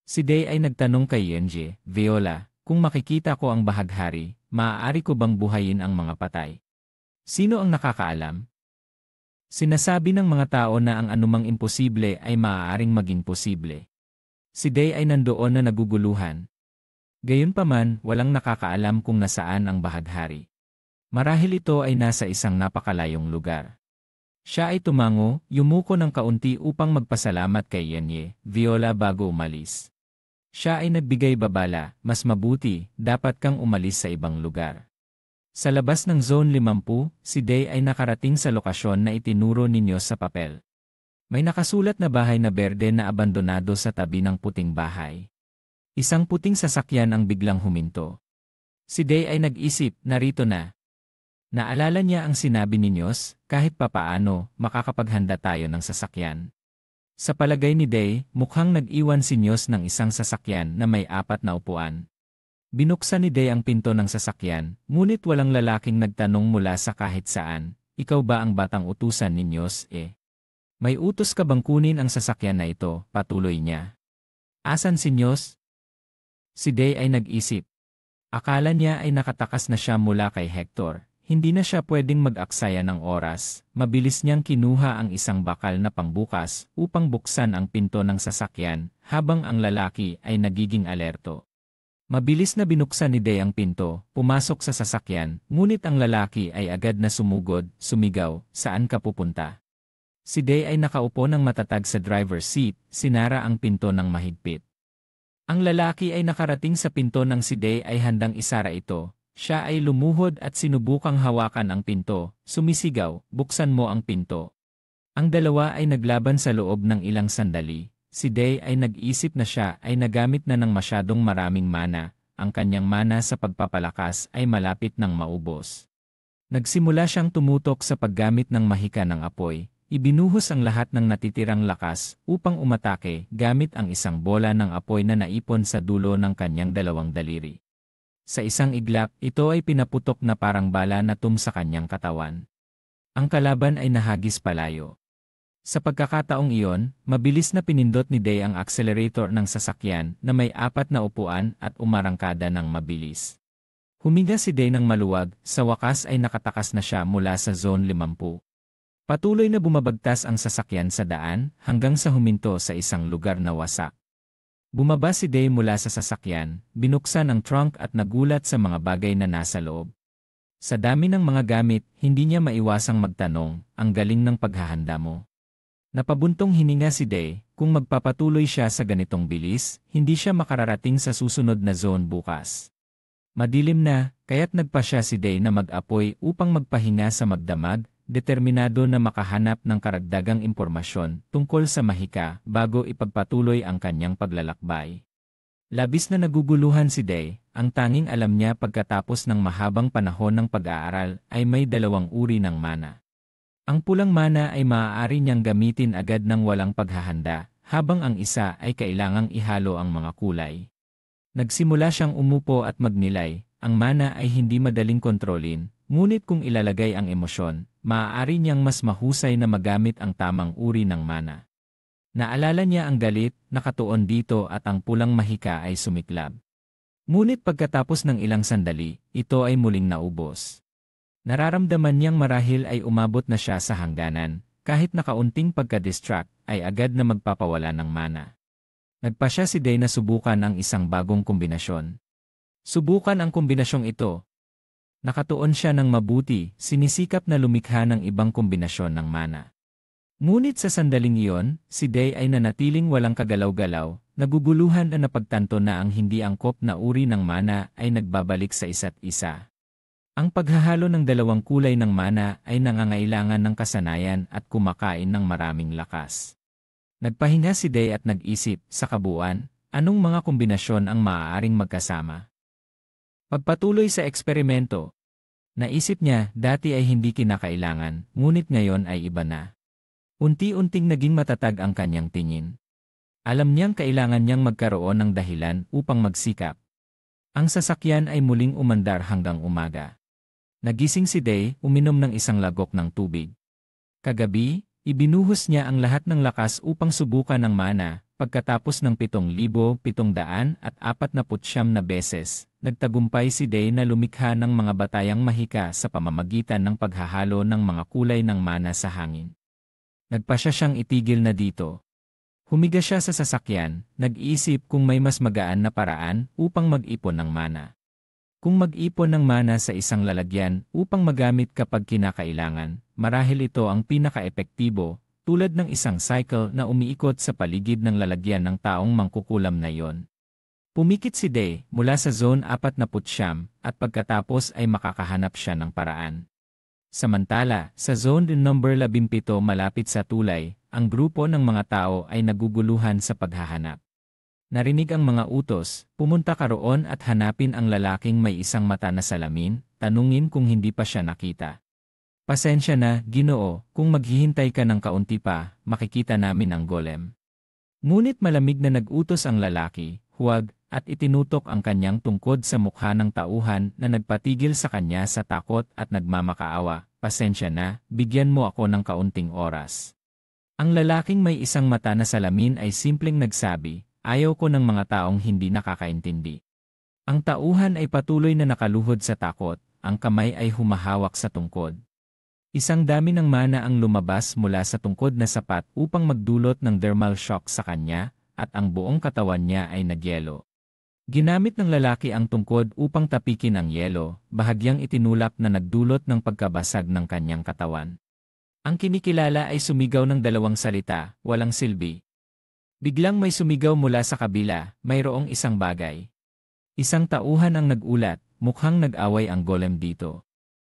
Si Day ay nagtanong kay Yenje, Viola, kung makikita ko ang bahaghari, maaari ko bang buhayin ang mga patay? Sino ang nakakaalam? Sinasabi ng mga tao na ang anumang imposible ay maaaring maging posible. Si Day ay nandoon na naguguluhan. Gayunpaman, walang nakakaalam kung nasaan ang bahaghari. Marahil ito ay nasa isang napakalayong lugar. Siya ay tumango, yumuko ng kaunti upang magpasalamat kay Yenye, Viola bago umalis. Siya ay nagbigay babala, mas mabuti, dapat kang umalis sa ibang lugar. Sa labas ng Zone 50, si Day ay nakarating sa lokasyon na itinuro ninyo sa papel. May nakasulat na bahay na berde na abandonado sa tabi ng puting bahay. Isang puting sasakyan ang biglang huminto. Si Day ay nag-isip, narito na. Naalala niya ang sinabi ni Nyos, kahit papaano, makakapaghanda tayo ng sasakyan. Sa palagay ni Day, mukhang nag-iwan si Nyos ng isang sasakyan na may 4 na upuan. Binuksan ni Day ang pinto ng sasakyan, ngunit walang lalaking nagtanong mula sa kahit saan, ikaw ba ang batang utusan ni Nyos, May utos ka bang kunin ang sasakyan na ito, patuloy niya. Asan si Nyos? Si Day ay nag-isip. Akala niya ay nakatakas na siya mula kay Hector. Hindi na siya pwedeng mag-aksaya ng oras. Mabilis niyang kinuha ang isang bakal na pangbukas upang buksan ang pinto ng sasakyan habang ang lalaki ay nagiging alerto. Mabilis na binuksan ni Day ang pinto, pumasok sa sasakyan, ngunit ang lalaki ay agad na sumugod, sumigaw, saan ka pupunta? Si Day ay nakaupo ng matatag sa driver's seat, sinara ang pinto ng mahigpit. Ang lalaki ay nakarating sa pinto ng si Day ay handang isara ito. Siya ay lumuhod at sinubukang hawakan ang pinto, sumisigaw, buksan mo ang pinto. Ang dalawa ay naglaban sa loob ng ilang sandali. Si Day ay nag-isip na siya ay nagamit na ng masyadong maraming mana, ang kanyang mana sa pagpapalakas ay malapit ng maubos. Nagsimula siyang tumutok sa paggamit ng mahika ng apoy, ibinuhos ang lahat ng natitirang lakas upang umatake gamit ang isang bola ng apoy na naipon sa dulo ng kanyang 2 daliri. Sa isang iglap, ito ay pinaputok na parang bala na sa kanyang katawan. Ang kalaban ay nahagis palayo. Sa pagkakataong iyon, mabilis na pinindot ni Day ang accelerator ng sasakyan na may 4 na upuan at umarangkada ng mabilis. Huminga si Day ng maluwag, sa wakas ay nakatakas na siya mula sa Zone 50. Patuloy na bumabagtas ang sasakyan sa daan hanggang sa huminto sa isang lugar na wasak. Bumaba si Day mula sa sasakyan, binuksan ang trunk at nagulat sa mga bagay na nasa loob. Sa dami ng mga gamit, hindi niya maiwasang magtanong, ang galing ng paghahanda mo. Napabuntong hininga si Day, kung magpapatuloy siya sa ganitong bilis, hindi siya makararating sa susunod na zone bukas. Madilim na, kaya't nagpa siya si Day na mag-apoy upang magpahinga sa magdamag, determinado na makahanap ng karagdagang impormasyon tungkol sa mahika bago ipagpatuloy ang kanyang paglalakbay. Labis na naguguluhan si Day, ang tanging alam niya pagkatapos ng mahabang panahon ng pag-aaral ay may 2 uri ng mana. Ang pulang mana ay maaari niyang gamitin agad ng walang paghahanda, habang ang isa ay kailangang ihalo ang mga kulay. Nagsimula siyang umupo at magnilay, ang mana ay hindi madaling kontrolin, ngunit kung ilalagay ang emosyon, maaari niyang mas mahusay na magamit ang tamang uri ng mana. Naalala niya ang galit, nakatuon dito at ang pulang mahika ay sumiklab. Ngunit pagkatapos ng ilang sandali, ito ay muling naubos. Nararamdaman niyang marahil ay umabot na siya sa hangganan, kahit na kaunting pagka-distract ay agad na magpapawala ng mana. Nagpa siya si Day na subukan ang isang bagong kombinasyon. Subukan ang kombinasyong ito. Nakatuon siya ng mabuti, sinisikap na lumikha ng ibang kombinasyon ng mana. Ngunit sa sandaling iyon, si Day ay nanatiling walang kagalaw-galaw, naguguluhan na napagtanto na ang hindi angkop na uri ng mana ay nagbabalik sa isa't isa. Ang paghahalo ng dalawang kulay ng mana ay nangangailangan ng kasanayan at kumakain ng maraming lakas. Nagpahinga si Day at nag-isip, sa kabuuan, anong mga kombinasyon ang maaaring magkasama. Pagpatuloy sa eksperimento, naisip niya dati ay hindi kinakailangan, ngunit ngayon ay iba na. Unti-unting naging matatag ang kanyang tingin. Alam niyang kailangan niyang magkaroon ng dahilan upang magsikap. Ang sasakyan ay muling umandar hanggang umaga. Nagising si Day, uminom ng isang lagok ng tubig. Kagabi, ibinuhos niya ang lahat ng lakas upang subukan ang mana. Pagkatapos ng 7,749 na beses, nagtagumpay si Day na lumikha ng mga batayang mahika sa pamamagitan ng paghahalo ng mga kulay ng mana sa hangin. Nagpasya siyang itigil na dito. Humiga siya sa sasakyan, nag-iisip kung may mas magaan na paraan upang mag-ipon ng mana. Kung mag-ipon ng mana sa isang lalagyan upang magamit kapag kinakailangan, marahil ito ang pinaka-epektibo, tulad ng isang cycle na umiikot sa paligid ng lalagyan ng taong mangkukulam na iyon. Pumikit si Day mula sa Zone 49 at pagkatapos ay makakahanap siya ng paraan. Samantala, sa Zone number 17 malapit sa tulay, ang grupo ng mga tao ay naguguluhan sa paghahanap. Narinig ang mga utos, pumunta ka roon at hanapin ang lalaking may isang mata na salamin, tanungin kung hindi pa siya nakita. Pasensya na, Ginoo, kung maghihintay ka ng kaunti pa, makikita namin ang golem. Ngunit malamig na nag-utos ang lalaki, huwag, at itinutok ang kanyang tungkod sa mukha ng tauhan na nagpatigil sa kanya sa takot at nagmamakaawa. Pasensya na, bigyan mo ako ng kaunting oras. Ang lalaking may isang mata na salamin ay simpleng nagsabi, ayaw ko ng mga taong hindi nakakaintindi. Ang tauhan ay patuloy na nakaluhod sa takot, ang kamay ay humahawak sa tungkod. Isang dami ng mana ang lumabas mula sa tungkod na sapat upang magdulot ng thermal shock sa kanya, at ang buong katawan niya ay nagyelo. Ginamit ng lalaki ang tungkod upang tapikin ang yelo, bahagyang itinulak na nagdulot ng pagkabasag ng kanyang katawan. Ang kinikilala ay sumigaw ng dalawang salita, walang silbi. Biglang may sumigaw mula sa kabila, mayroong isang bagay. Isang tauhan ang nagulat, mukhang nag-away ang golem dito.